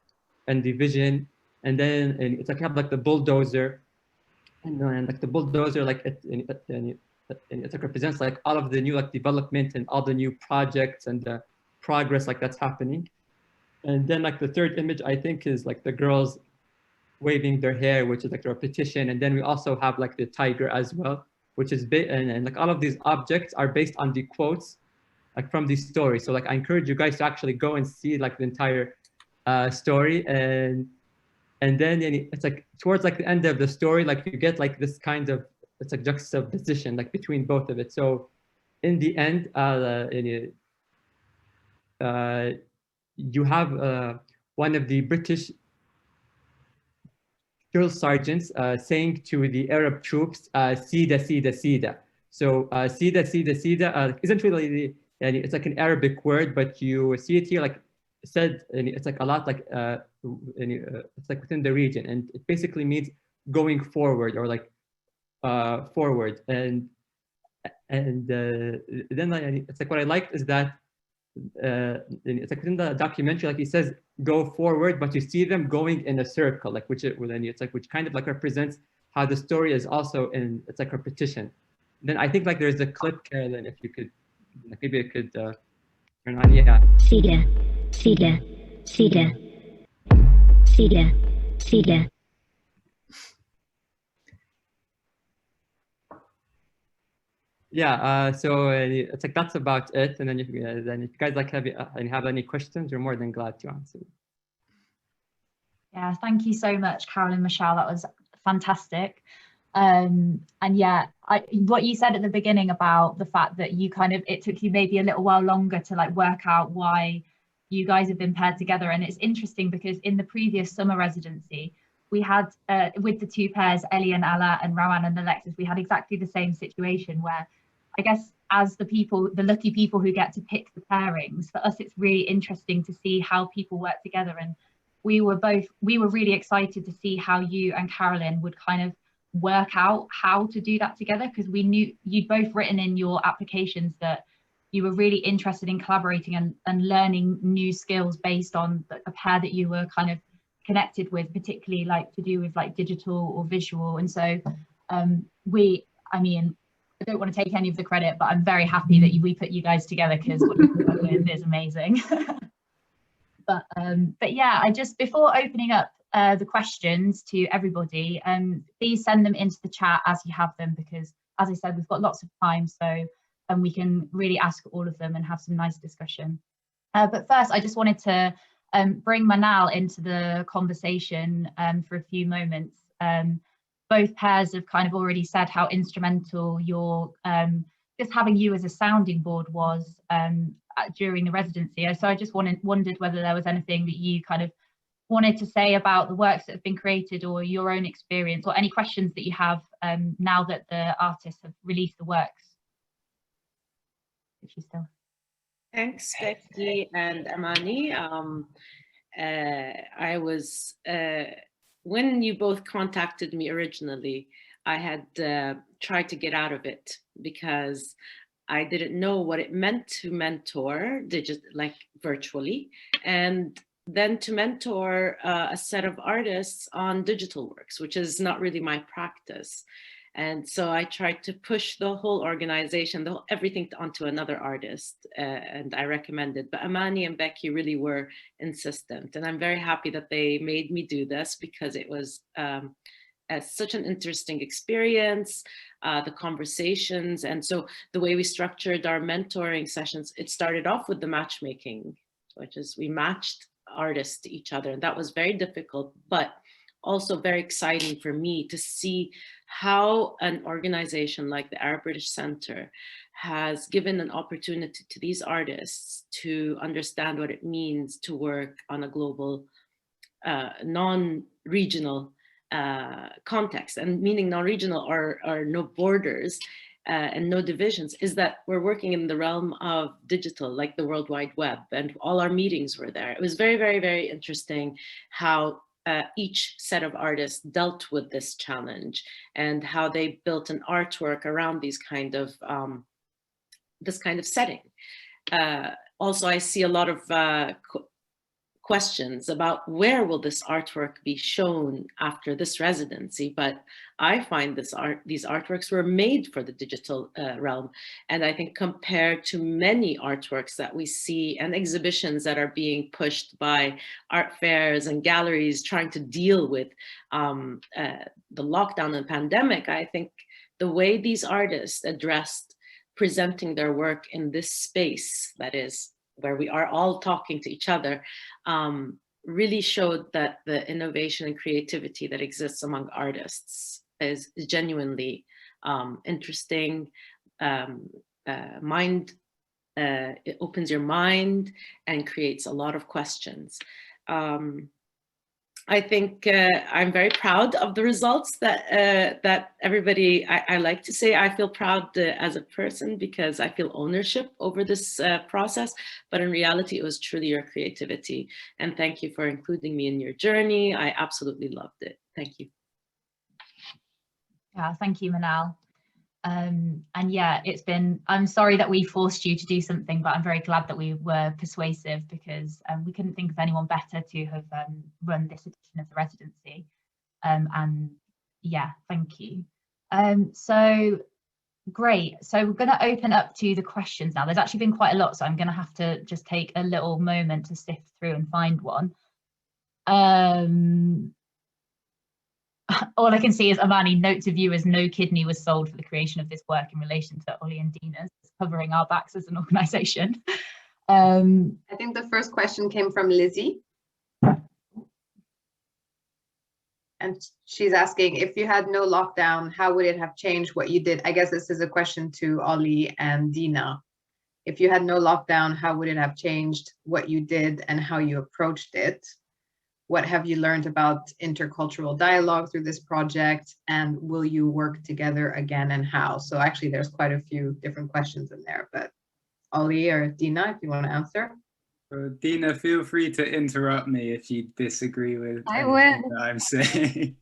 and the vision. And then it's like we have like the bulldozer, and like the bulldozer like it like represents like all of the new like development and all the new projects and the progress like that's happening. And then like the 3rd image I think is like the girls waving their hair, which is like the repetition. And then we also have like the tiger as well, which is big, and like all of these objects are based on the quotes like from the story. So like I encourage you guys to actually go and see like the entire story. And then it's like towards like the end of the story, like you get like this kind of, it's like juxtaposition like between both of it. So in the end, you have one of the British drill sergeants saying to the Arab troops, "Sida, Sida, Sida." So Sida, Sida, Sida isn't really it's like an Arabic word, but you see it here like said, and it's like a lot like it's like within the region, and it basically means going forward or like forward. And then it's like what I liked is that it's like within the documentary, like he says, go forward, but you see them going in a circle, like it's like which kind of like represents how the story is also in, it's like repetition. Then I think like there's a clip, Carolyn, if you could, like maybe it could turn on. Yeah. Sida, Sida, Sida, Sida, Sida. Yeah, so it's like that's about it. And then if you guys like have any questions, you're more than glad to answer. Yeah, thank you so much, Carolyn, Meshal. That was fantastic. And yeah, what you said at the beginning about the fact that you kind of, it took you maybe a little while longer to like work out why you guys have been paired together. And it's interesting because in the previous summer residency, we had with the 2 pairs, Ellie and Ala and Rowan and Alexis, we had exactly the same situation where I guess as the lucky people who get to pick the pairings, for us, it's really interesting to see how people work together. And we were really excited to see how you and Carolyn would kind of work out how to do that together, because we knew you'd both written in your applications that you were really interested in collaborating and learning new skills based on a pair that you were kind of connected with, particularly like to do with like digital or visual. And so I don't want to take any of the credit, but I'm very happy that we put you guys together, because what you put up with is amazing. But yeah, before opening up the questions to everybody, please send them into the chat as you have them, because as I said, we've got lots of time, so we can really ask all of them and have some nice discussion. But first, I just wanted to bring Manal into the conversation for a few moments. Both pairs have kind of already said how instrumental your just having you as a sounding board was during the residency. So I just wondered whether there was anything that you kind of wanted to say about the works that have been created, or your own experience, or any questions that you have now that the artists have released the works. If you still. Thanks, Becky and Amani. I was, when you both contacted me originally, I had tried to get out of it because I didn't know what it meant to mentor like virtually, and then to mentor a set of artists on digital works, which is not really my practice. And so I tried to push the whole organization, everything onto another artist, and I recommended. But Amani and Becky really were insistent, and I'm very happy that they made me do this, because it was such an interesting experience, the conversations. And so the way we structured our mentoring sessions, it started off with the matchmaking, which is we matched artists to each other, and that was very difficult, but also very exciting for me to see how an organization like the Arab British Center has given an opportunity to these artists to understand what it means to work on a global, non-regional context, and meaning non-regional or no borders and no divisions, is that we're working in the realm of digital, like the World Wide Web, and all our meetings were there. It was very, very, very interesting how each set of artists dealt with this challenge and how they built an artwork around these kind of this kind of setting. Also, I see a lot of questions about where will this artwork be shown after this residency, but I find these artworks were made for the digital realm. And I think compared to many artworks that we see and exhibitions that are being pushed by art fairs and galleries trying to deal with the lockdown and pandemic, I think the way these artists addressed presenting their work in this space, that is, where we are all talking to each other, really showed that the innovation and creativity that exists among artists is genuinely interesting. It opens your mind and creates a lot of questions. I think I'm very proud of the results that everybody, I like to say, I feel proud as a person because I feel ownership over this process, but in reality, it was truly your creativity. And thank you for including me in your journey. I absolutely loved it. Thank you. Yeah, thank you, Manal. And yeah, I'm sorry that we forced you to do something, but I'm very glad that we were persuasive because we couldn't think of anyone better to have run this edition of the residency. And yeah, thank you. So great. So we're going to open up to the questions now. There's actually been quite a lot, so I'm going to have to just take a little moment to sift through and find one. All I can see is Amani, note to viewers, no kidney was sold for the creation of this work in relation to Ollie and Dina's, covering our backs as an organisation. I think the first question came from Lizzie. And she's asking, if you had no lockdown, how would it have changed what you did? I guess this is a question to Ollie and Dina. If you had no lockdown, how would it have changed what you did and how you approached it? What have you learned about intercultural dialogue through this project? And will you work together again and how? So actually there's quite a few different questions in there, but Ollie or Dina, if you want to answer. Dina, feel free to interrupt me if you disagree with anything that I'm saying.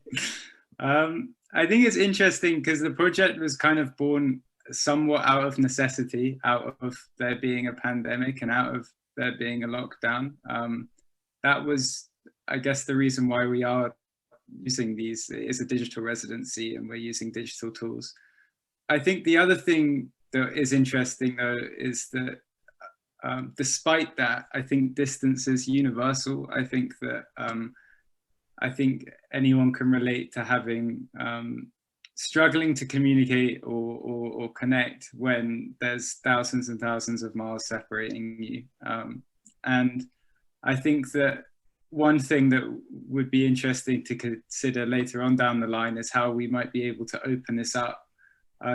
I think it's interesting because the project was kind of born somewhat out of necessity, out of there being a pandemic and out of there being a lockdown. That was, I guess, the reason why we are using these is a digital residency and we're using digital tools. I think the other thing that is interesting though is that despite that, I think distance is universal. I think that I think anyone can relate to having struggling to communicate or connect when there's thousands and thousands of miles separating you. And I think that one thing that would be interesting to consider later on down the line is how we might be able to open this up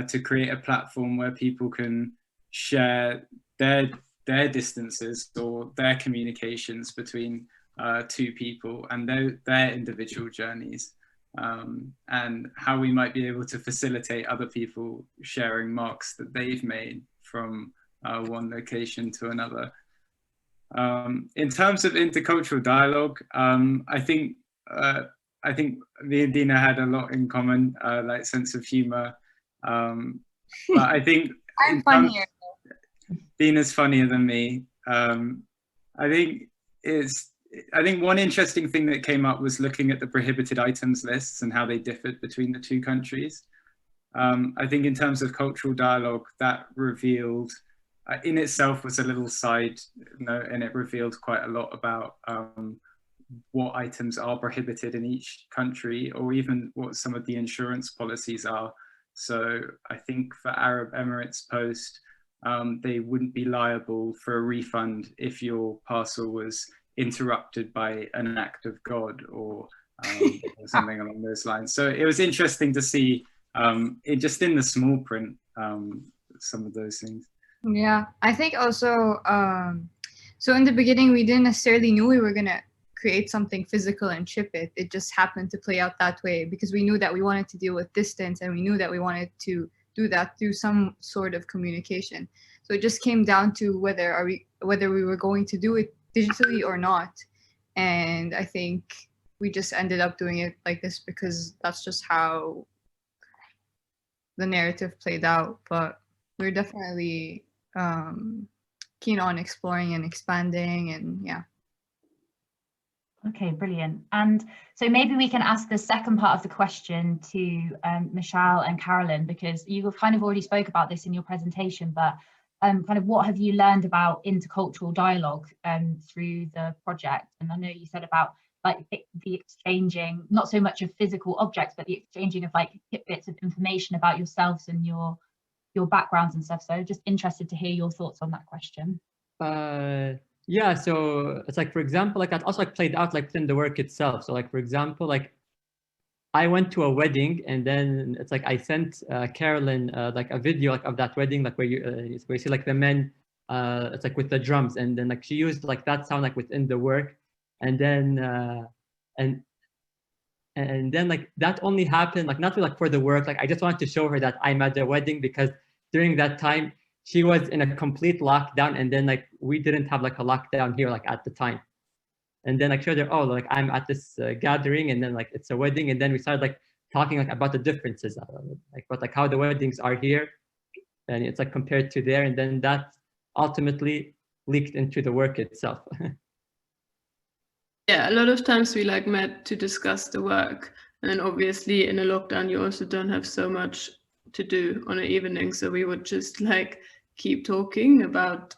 to create a platform where people can share their distances or their communications between two people and their individual journeys, and how we might be able to facilitate other people sharing marks that they've made from one location to another. In terms of intercultural dialogue, I think me and Dina had a lot in common, like sense of humor. But I think I'm funnier. Dina's funnier than me. I think one interesting thing that came up was looking at the prohibited items lists and how they differed between the two countries. I think in terms of cultural dialogue, that revealed in itself was a little side note, and it revealed quite a lot about what items are prohibited in each country, or even what some of the insurance policies are. So I think for Arab Emirates Post, they wouldn't be liable for a refund if your parcel was interrupted by an act of God or something along those lines. So it was interesting to see it just in the small print, some of those things. Yeah, I think also, so in the beginning, we didn't necessarily know we were gonna create something physical and ship it. It just happened to play out that way because we knew that we wanted to deal with distance, and we knew that we wanted to do that through some sort of communication. So it just came down to whether we were going to do it digitally or not. And I think we just ended up doing it like this because that's just how the narrative played out. But we're definitely keen on exploring and expanding, and yeah. Okay, brilliant. And so maybe we can ask the second part of the question to Meshal and Carolyn, because you kind of already spoke about this in your presentation, but kind of what have you learned about intercultural dialogue through the project? And I know you said about like the exchanging, not so much of physical objects, but the exchanging of like bits of information about yourselves and your backgrounds and stuff. So just interested to hear your thoughts on that question. Yeah, so it's like, for example, like that also like played out like within the work itself. So like, for example, like I went to a wedding, and then it's like I sent Carolyn like a video like of that wedding, like where you see like the men, it's like with the drums, and then like she used like that sound like within the work, and then and then like that only happened like not like for the work. Like I just wanted to show her that I'm at the wedding, because during that time she was in a complete lockdown, and then like we didn't have like a lockdown here like at the time. And then like showed her, oh, like I'm at this gathering, and then like it's a wedding, and then we started like talking like about the differences, like but like how the weddings are here, and it's like compared to there, and then that ultimately leaked into the work itself. Yeah, a lot of times we like met to discuss the work, and then obviously in a lockdown you also don't have so much to do on an evening, so we would just like keep talking about,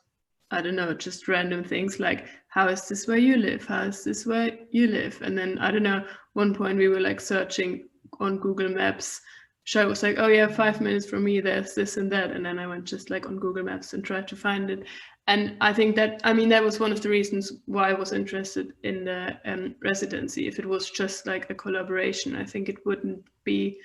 I don't know, just random things like, how is this where you live? How is this where you live? And then, I don't know, one point we were like searching on Google Maps. Shai was like, oh yeah, 5 minutes from me, there's this and that. And then I went just like on Google Maps and tried to find it. And I think that, I mean, that was one of the reasons why I was interested in the residency. If it was just like a collaboration, I think it wouldn't be,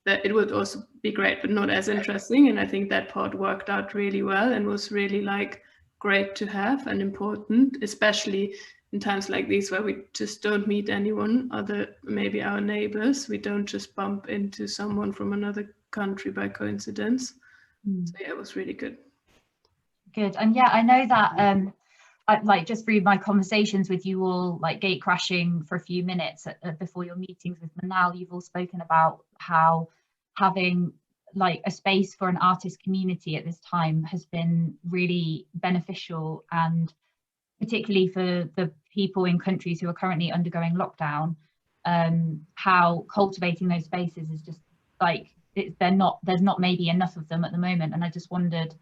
that it would also be great, but not as interesting. And I think that part worked out really well and was really like great to have and important, especially in times like these where we just don't meet anyone other, maybe our neighbors. We don't just bump into someone from another country by coincidence. So yeah, it was really good. Good. And yeah, I know that like just through my conversations with you all, like gate crashing for a few minutes before your meetings with Manal, you've all spoken about how having like a space for an artist community at this time has been really beneficial, and particularly for the people in countries who are currently undergoing lockdown, how cultivating those spaces is just like there's not maybe enough of them at the moment. And I just wondered,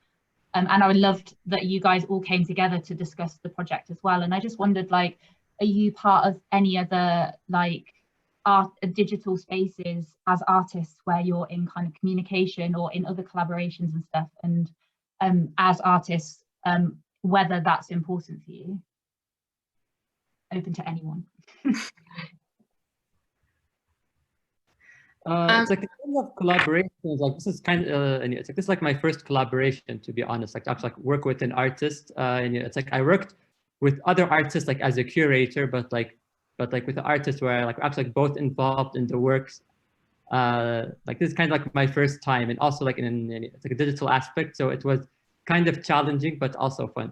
and I loved that you guys all came together to discuss the project as well. And I just wondered, like, are you part of any other like digital spaces as artists where you're in kind of communication or in other collaborations and stuff, and as artists, whether that's important for you? Open to anyone. It's like in terms of collaborations, like this is kind of, and it's like this is like my first collaboration, to be honest. Like I was like work with an artist, and it's like I worked with other artists like as a curator, but like with the artists where like I was like both involved in the works. Like this is kind of like my first time, and also like in it's like a digital aspect, so it was kind of challenging but also fun.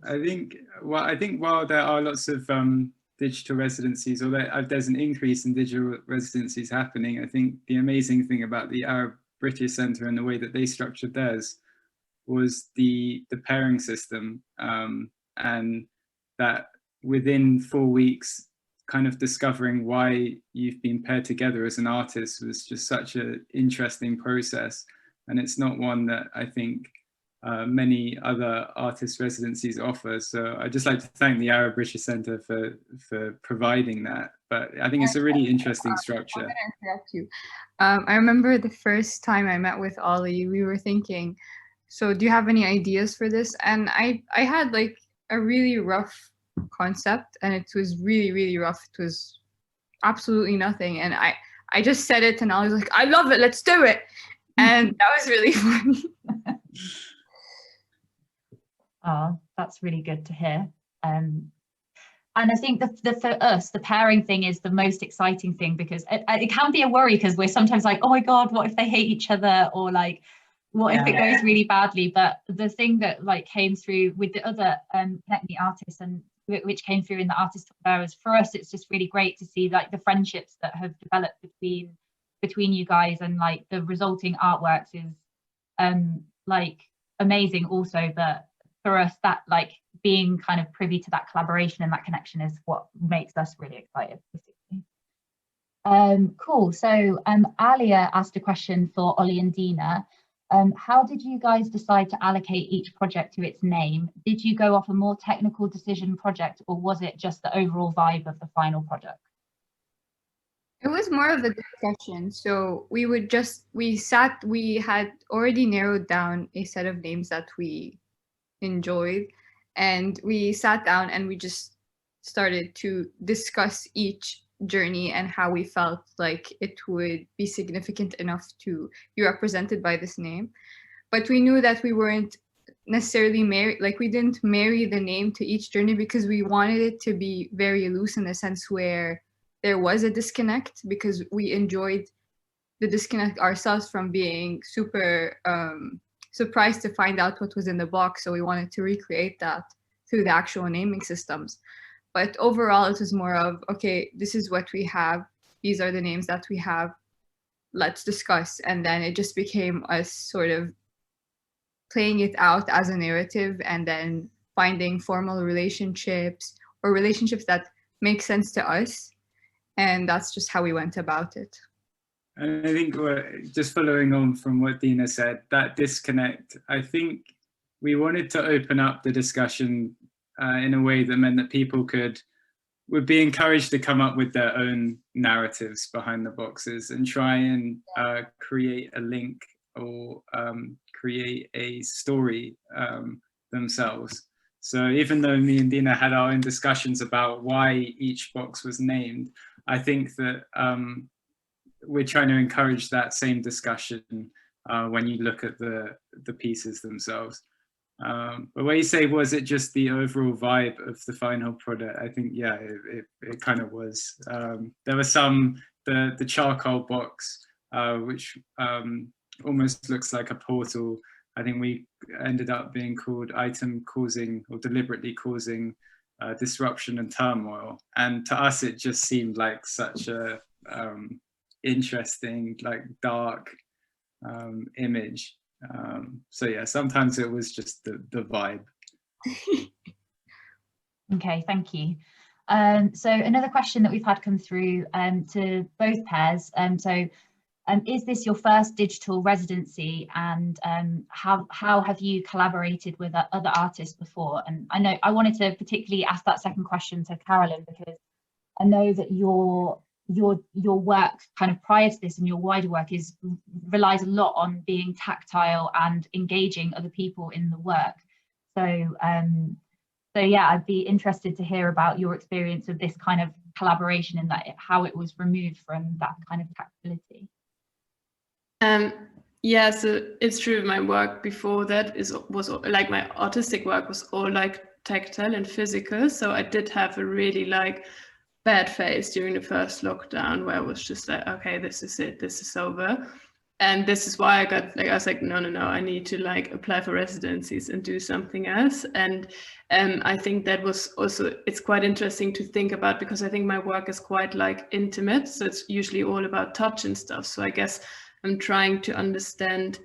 I think while there are lots of digital residencies, or there's an increase in digital residencies happening, I think the amazing thing about the Arab British Centre and the way that they structured theirs was the pairing system, and that within 4 weeks, kind of discovering why you've been paired together as an artist was just such an interesting process. And it's not one that I think many other artist residencies offer. So I'd just like to thank the Arab British Centre for providing that. But I think it's a really interesting structure. I'm gonna interrupt you. I remember the first time I met with Ollie, we were thinking, so do you have any ideas for this? And I had like a really rough concept, and it was really, really rough. It was absolutely nothing. And I just said it, and I was like, I love it, let's do it. And that was really fun. Oh, that's really good to hear. And I think for us, the pairing thing is the most exciting thing, because it can be a worry, because we're sometimes like, oh my God, what if they hate each other? Or like, what if it goes really badly? But the thing that like came through with the other Connect ME artists, and which came through in the artist talk there, is for us, it's just really great to see like the friendships that have developed between you guys, and like the resulting artworks is like amazing also. But for us, that like being kind of privy to that collaboration and that connection is what makes us really excited, basically. Cool. So Alia asked a question for Ollie and Dina. How did you guys decide to allocate each project to its name? Did you go off a more technical decision project, or was it just the overall vibe of the final project? It was more of a discussion. So we had already narrowed down a set of names that we enjoyed, and we sat down and we just started to discuss each journey and how we felt like it would be significant enough to be represented by this name. But we knew that we weren't necessarily we didn't marry the name to each journey, because we wanted it to be very loose, in a sense where there was a disconnect, because we enjoyed the disconnect ourselves from being super surprised to find out what was in the box. So we wanted to recreate that through the actual naming systems. But overall, it was more of, okay, this is what we have. These are the names that we have. Let's discuss. And then it just became us sort of playing it out as a narrative, and then finding formal relationships, or relationships that make sense to us. And that's just how we went about it. And I think just following on from what Dina said, that disconnect, I think we wanted to open up the discussion in a way that meant that people would be encouraged to come up with their own narratives behind the boxes, and try and create a link, or create a story themselves. So even though me and Dina had our own discussions about why each box was named, I think that we're trying to encourage that same discussion when you look at the pieces themselves. But when you say, was it just the overall vibe of the final product? I think, yeah, it kind of was. There was the charcoal box, which almost looks like a portal. I think we ended up being called item causing, or deliberately causing, disruption and turmoil. And to us, it just seemed like such a interesting, like dark image. So yeah, sometimes it was just the vibe. Okay, thank you. So another question that we've had come through to both pairs. Is this your first digital residency, and how have you collaborated with other artists before? And I know I wanted to particularly ask that second question to Carolyn, because I know that your work kind of prior to this, and your wider work, relies a lot on being tactile and engaging other people in the work. So yeah, I'd be interested to hear about your experience of this kind of collaboration, and how it was removed from that kind of tactility. Yeah, so it's true. My work before that was like, my artistic work was all like tactile and physical. So I did have a really like bad phase during the first lockdown, where I was just like, okay, this is it, this is over. And this is why I was like, no, I need to like apply for residencies and do something else. And I think that was also, it's quite interesting to think about, because I think my work is quite like intimate. So it's usually all about touch and stuff. So I guess I'm trying to understand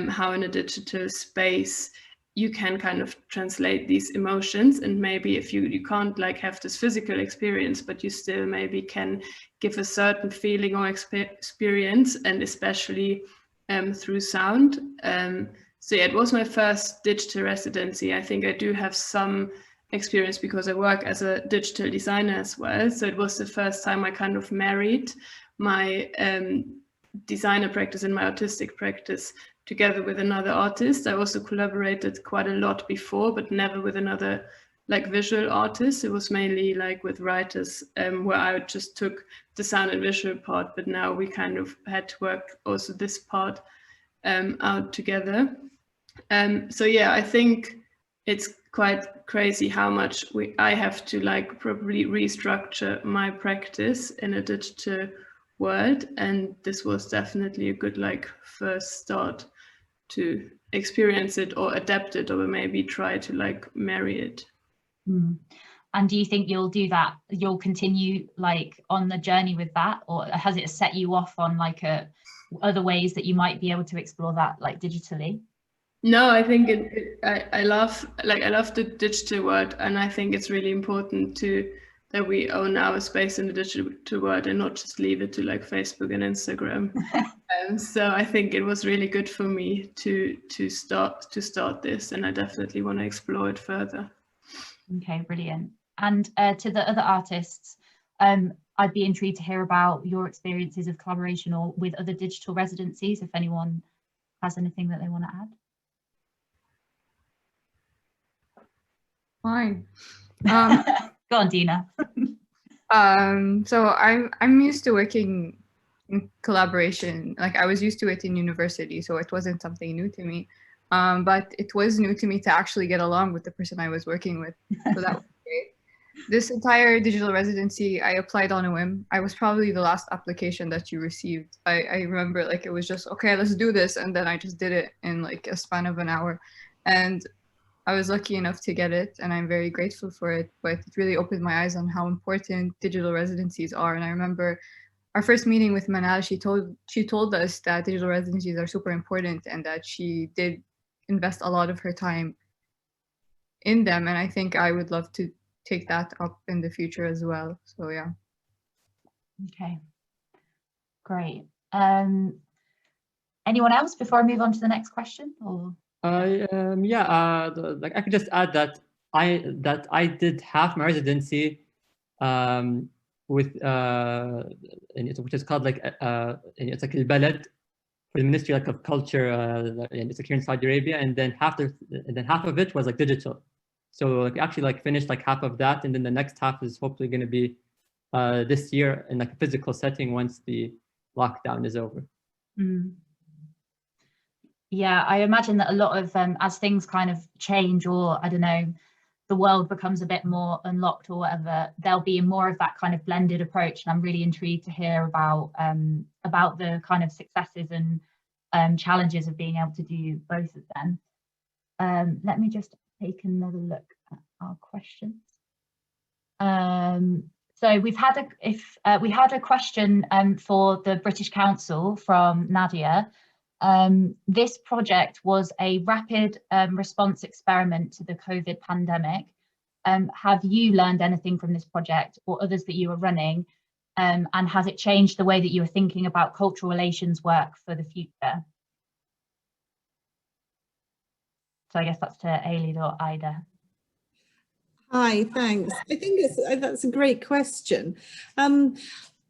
how in a digital space you can kind of translate these emotions, and maybe if you can't like have this physical experience, but you still maybe can give a certain feeling or experience, and especially through sound. So yeah, it was my first digital residency. I think I do have some experience because I work as a digital designer as well. So it was the first time I kind of married my designer practice and my artistic practice together with another artist. I also collaborated quite a lot before, but never with another like visual artist. It was mainly like with writers, where I just took the sound and visual part, but now we kind of had to work also this part out together. So yeah, I think it's quite crazy how much I have to like probably restructure my practice in a digital world, and this was definitely a good like first start to experience it or adapt it, or maybe try to like marry it. And do you think you'll do that? You'll continue like on the journey with that, or has it set you off on like other ways that you might be able to explore that like digitally? No, I think I love the digital world, and I think it's really important that we own our space in the digital world and not just leave it to like Facebook and Instagram. So I think it was really good for me to start this, and I definitely want to explore it further. Okay, brilliant. And to the other artists, I'd be intrigued to hear about your experiences of collaboration or with other digital residencies, if anyone has anything that they want to add. Fine. Go on, Dina. So I'm used to working in collaboration. Like I was used to it in university, so it wasn't something new to me. But it was new to me to actually get along with the person I was working with. So that was great. This entire digital residency, I applied on a whim. I was probably the last application that you received. I remember like it was just, okay, let's do this. And then I just did it in like a span of an hour. And I was lucky enough to get it, and I'm very grateful for it. But it really opened my eyes on how important digital residencies are. And I remember our first meeting with Manal, she told us that digital residencies are super important and that she did invest a lot of her time in them. And I think I would love to take that up in the future as well. So yeah. Okay, great. Anyone else before I move on to the next question? Or like I could just add that I did half my residency with which is called like it's like Al-Balad for the Ministry like of Culture, and it's like here in Saudi Arabia, and then half of it was like digital. So like actually like finished like half of that, and then the next half is hopefully going to be this year in like a physical setting once the lockdown is over. Yeah, I imagine that a lot of as things kind of change, or I don't know, the world becomes a bit more unlocked or whatever, there'll be more of that kind of blended approach. And I'm really intrigued to hear about the kind of successes and challenges of being able to do both of them. Let me just take another look at our questions. So we had a question for the British Council from Nadia. This project was a rapid response experiment to the COVID pandemic. Have you learned anything from this project or others that you are running? And has it changed the way that you are thinking about cultural relations work for the future? So I guess that's to Ailid or Ida. Hi, thanks. I think that's a great question.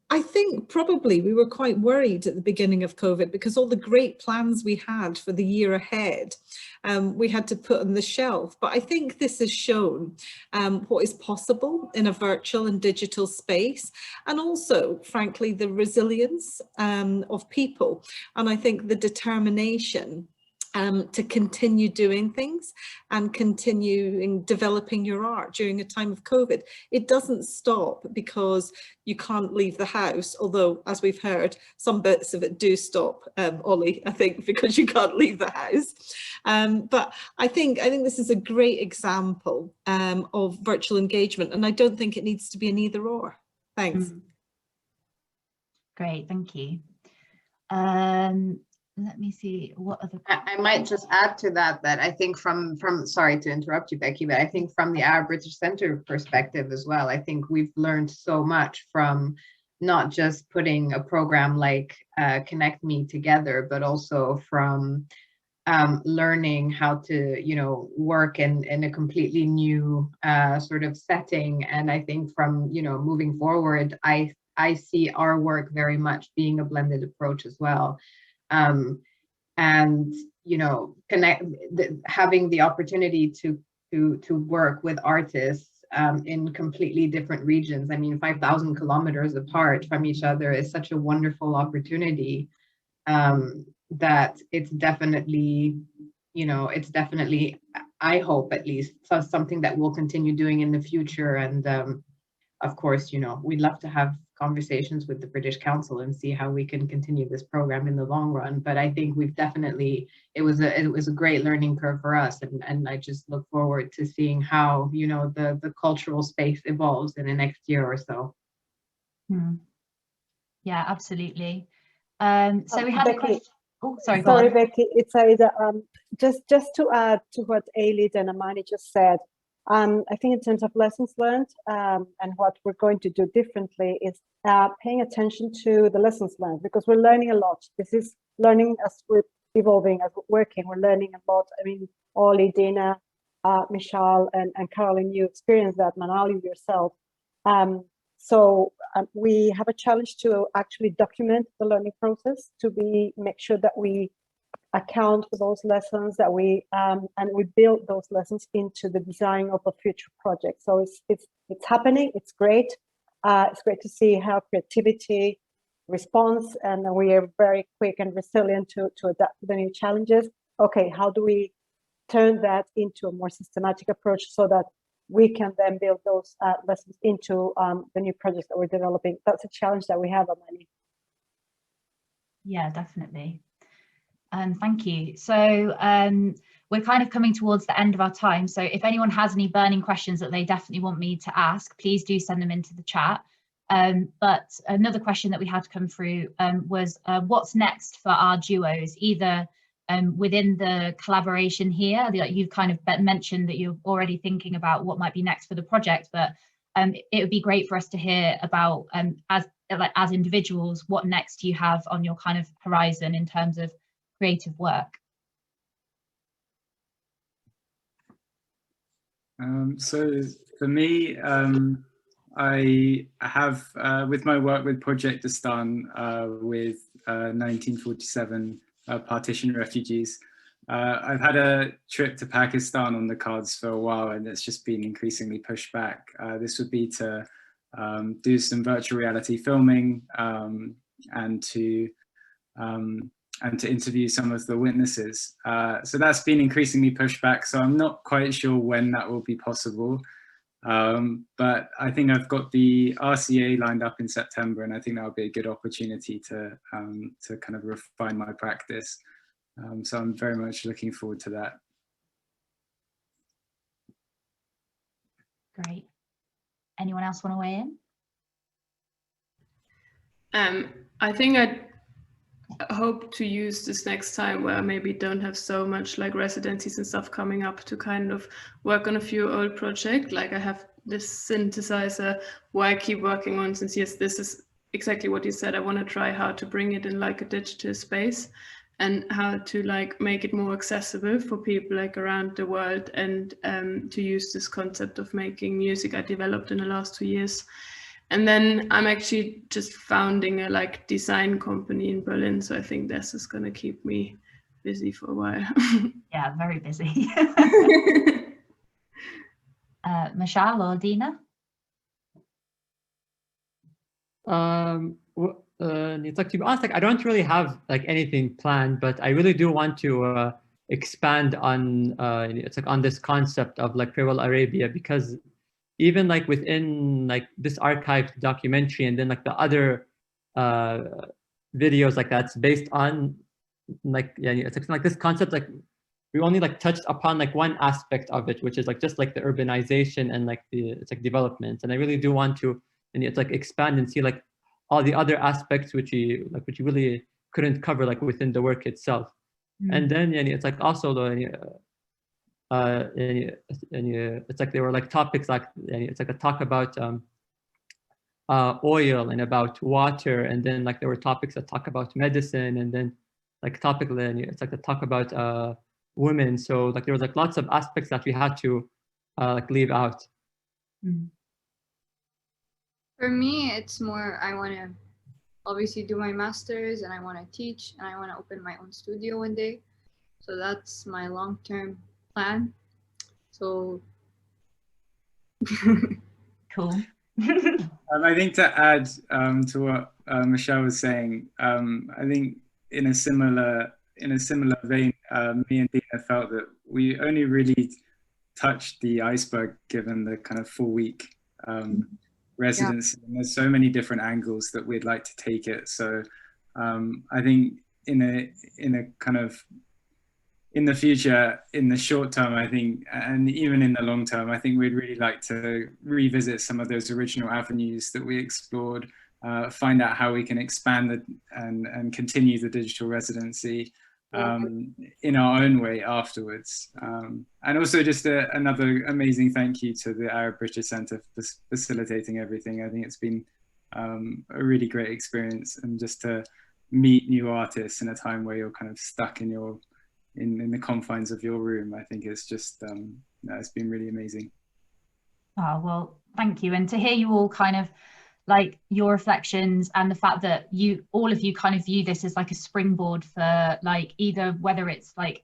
I think probably we were quite worried at the beginning of COVID because all the great plans we had for the year ahead, we had to put on the shelf. But I think this has shown what is possible in a virtual and digital space, and also, frankly, the resilience of people. And I think the determination to continue doing things and continuing developing your art during a time of COVID. It doesn't stop because you can't leave the house, although, as we've heard, some bits of it do stop, Ollie, I think, because you can't leave the house. But I think this is a great example of virtual engagement, and I don't think it needs to be an either or. Thanks. Great, thank you. Let me see what other. I might just add to that I think from sorry to interrupt you, Becky, but I think from the Arab British Centre perspective as well, I think we've learned so much from not just putting a program like Connect Me together, but also from learning how to, work in a completely new sort of setting. And I think from, moving forward, I see our work very much being a blended approach as well. And having the opportunity to work with artists in completely different regions. I mean, 5,000 kilometers apart from each other is such a wonderful opportunity that it's definitely I hope at least, so something that we'll continue doing in the future. And of course, you know, we'd love to have conversations with the British Council and see how we can continue this program in the long run. But I think we've definitely, it was a great learning curve for us. And I just look forward to seeing how, you know, the cultural space evolves in the next year or so. Yeah, absolutely. So we had a question. Oh, sorry, Sorry, Becky. It's just to add to what Ailid and Amani just said. I think in terms of lessons learned and what we're going to do differently is paying attention to the lessons learned, because we're learning a lot. This is learning as we're evolving, as we're working. We're learning a lot. I mean, Ollie, Dina, Meshal, and Carolyn, you experienced that. Manal, you yourself. So we have a challenge to actually document the learning process, to make sure that we account for those lessons, that we and we build those lessons into the design of a future project. So it's happening. It's great. It's great to see how creativity responds, and we are very quick and resilient to adapt to the new challenges. Okay, how do we turn that into a more systematic approach so that we can then build those lessons into the new projects that we're developing? That's a challenge that we have, Amani. Yeah, definitely. Thank you. So we're kind of coming towards the end of our time. So if anyone has any burning questions that they definitely want me to ask, please do send them into the chat. But another question that we had to come through was what's next for our duos, either within the collaboration here, you've kind of mentioned that you're already thinking about what might be next for the project, but it would be great for us to hear about as individuals, what next you have on your kind of horizon in terms of creative work. So for me, I have, with my work with Project Dastan, with 1947 partition refugees, I've had a trip to Pakistan on the cards for a while, and it's just been increasingly pushed back. This would be to do some virtual reality filming and to interview some of the witnesses. So that's been increasingly pushed back. So I'm not quite sure when that will be possible. But I think I've got the RCA lined up in September, and I think that would be a good opportunity to kind of refine my practice. So I'm very much looking forward to that. Great. Anyone else want to weigh in? I think I hope to use this next time where I maybe don't have so much like residencies and stuff coming up to kind of work on a few old projects. Like I have this synthesizer where I keep working on, since yes, this is exactly what you said. I want to try how to bring it in like a digital space and how to like make it more accessible for people like around the world, and to use this concept of making music I developed in the last 2 years. And then I'm actually just founding a like design company in Berlin. So I think this is going to keep me busy for a while. Yeah, very busy. Meshal or Dina? It's like, to be honest, like I don't really have like anything planned, but I really do want to expand on it's like on this concept of like Farewell Arabia, because even like within like this archived documentary and then like the other videos like that's based on like, yeah, it's like this concept, like we only like touched upon like one aspect of it, which is like just like the urbanization and like it's like development. And I really do want to, and it's like expand and see like all the other aspects which you really couldn't cover like within the work itself. And then it's like also it's like there were like topics like it's like a talk about oil and about water, and then like there were topics that talk about medicine, and then like topic it's like the talk about women. So like there was like lots of aspects that we had to like leave out. For me, it's more I want to obviously do my master's, and I want to teach, and I want to open my own studio one day. So that's my long-term plan. So cool. I think to add to what Meshal was saying, I think in a similar vein, me and Dina felt that we only really touched the iceberg given the kind of 4-week residency. And there's so many different angles that we'd like to take it. So I think in a kind of in the future, in the short term, I think, and even in the long term, I think we'd really like to revisit some of those original avenues that we explored, find out how we can expand and continue the digital residency in our own way afterwards. And also just another amazing thank you to the Arab British Centre for facilitating everything. I think it's been a really great experience, and just to meet new artists in a time where you're kind of stuck in the confines of your room. I think it's just, it's been really amazing. Oh, well, thank you. And to hear you all kind of like your reflections, and the fact that all of you kind of view this as like a springboard for like either whether it's like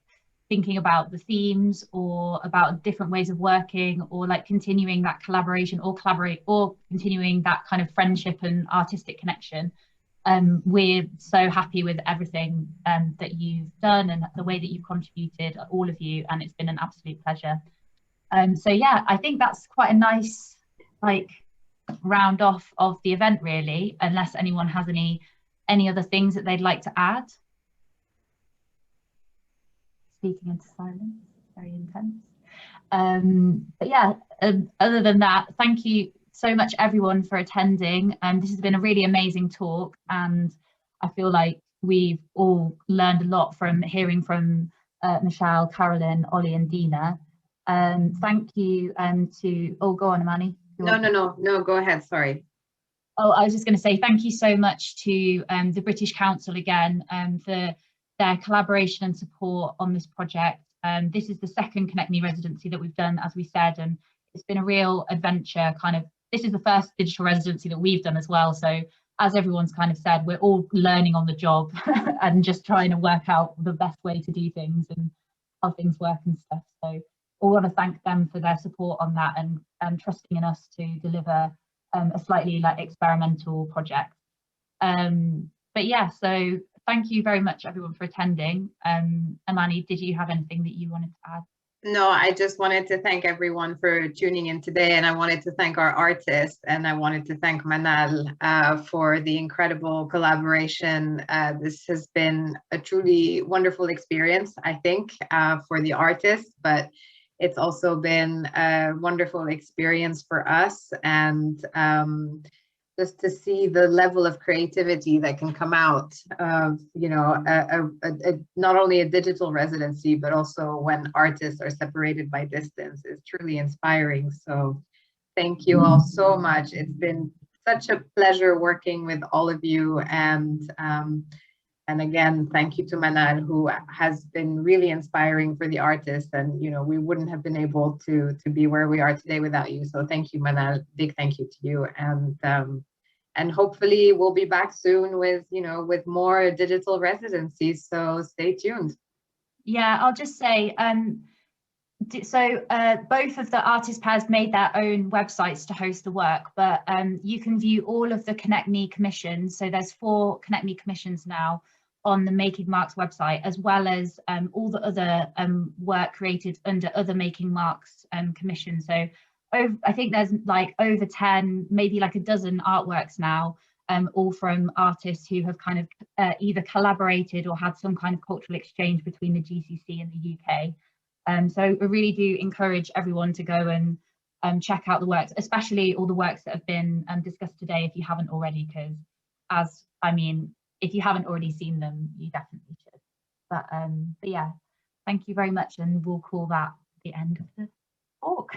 thinking about the themes or about different ways of working, or like continuing that collaboration or continuing that kind of friendship and artistic connection. We're so happy with everything that you've done and the way that you've contributed, all of you, and it's been an absolute pleasure. So yeah, I think that's quite a nice like round off of the event, really, unless anyone has any other things that they'd like to add. Speaking into silence, very intense. But yeah, other than that, thank you so much everyone for attending. This has been a really amazing talk, and I feel like we've all learned a lot from hearing from Meshal, Carolyn, Ollie and Dina. Thank you to, oh, go on, Amani. No, go ahead, sorry. Oh, I was just going to say thank you so much to the British Council again for their collaboration and support on this project. This is the second Connect ME residency that we've done, as we said, and it's been a real adventure. Kind of, this is the first digital residency that we've done as well. So as everyone's kind of said, we're all learning on the job and just trying to work out the best way to do things and how things work and stuff. So I want to thank them for their support on that and trusting in us to deliver a slightly like experimental project. But yeah, so thank you very much everyone for attending. Amani, did you have anything that you wanted to add? No, I just wanted to thank everyone for tuning in today, and I wanted to thank our artists, and I wanted to thank Manal for the incredible collaboration. This has been a truly wonderful experience, I think, for the artists, but it's also been a wonderful experience for us, and just to see the level of creativity that can come out of, you know, not only a digital residency, but also when artists are separated by distance is truly inspiring. So thank you all so much. It's been such a pleasure working with all of you. And again, thank you to Manal, who has been really inspiring for the artists. And, you know, we wouldn't have been able to be where we are today without you. So thank you, Manal. Big thank you to you. And hopefully we'll be back soon with, you know, with more digital residencies. So stay tuned. Yeah, I'll just say, so both of the artist pairs made their own websites to host the work, but you can view all of the Connect Me commissions. So there's 4 Connect Me commissions now on the Making Marks website, as well as all the other work created under other Making Marks commissions. So I think there's like over 10, maybe like a dozen artworks now, all from artists who have kind of either collaborated or had some kind of cultural exchange between the GCC and the UK. So I really do encourage everyone to go and check out the works, especially all the works that have been discussed today, if you haven't already, because if you haven't already seen them, you definitely should. But yeah, thank you very much, and we'll call that the end of the talk.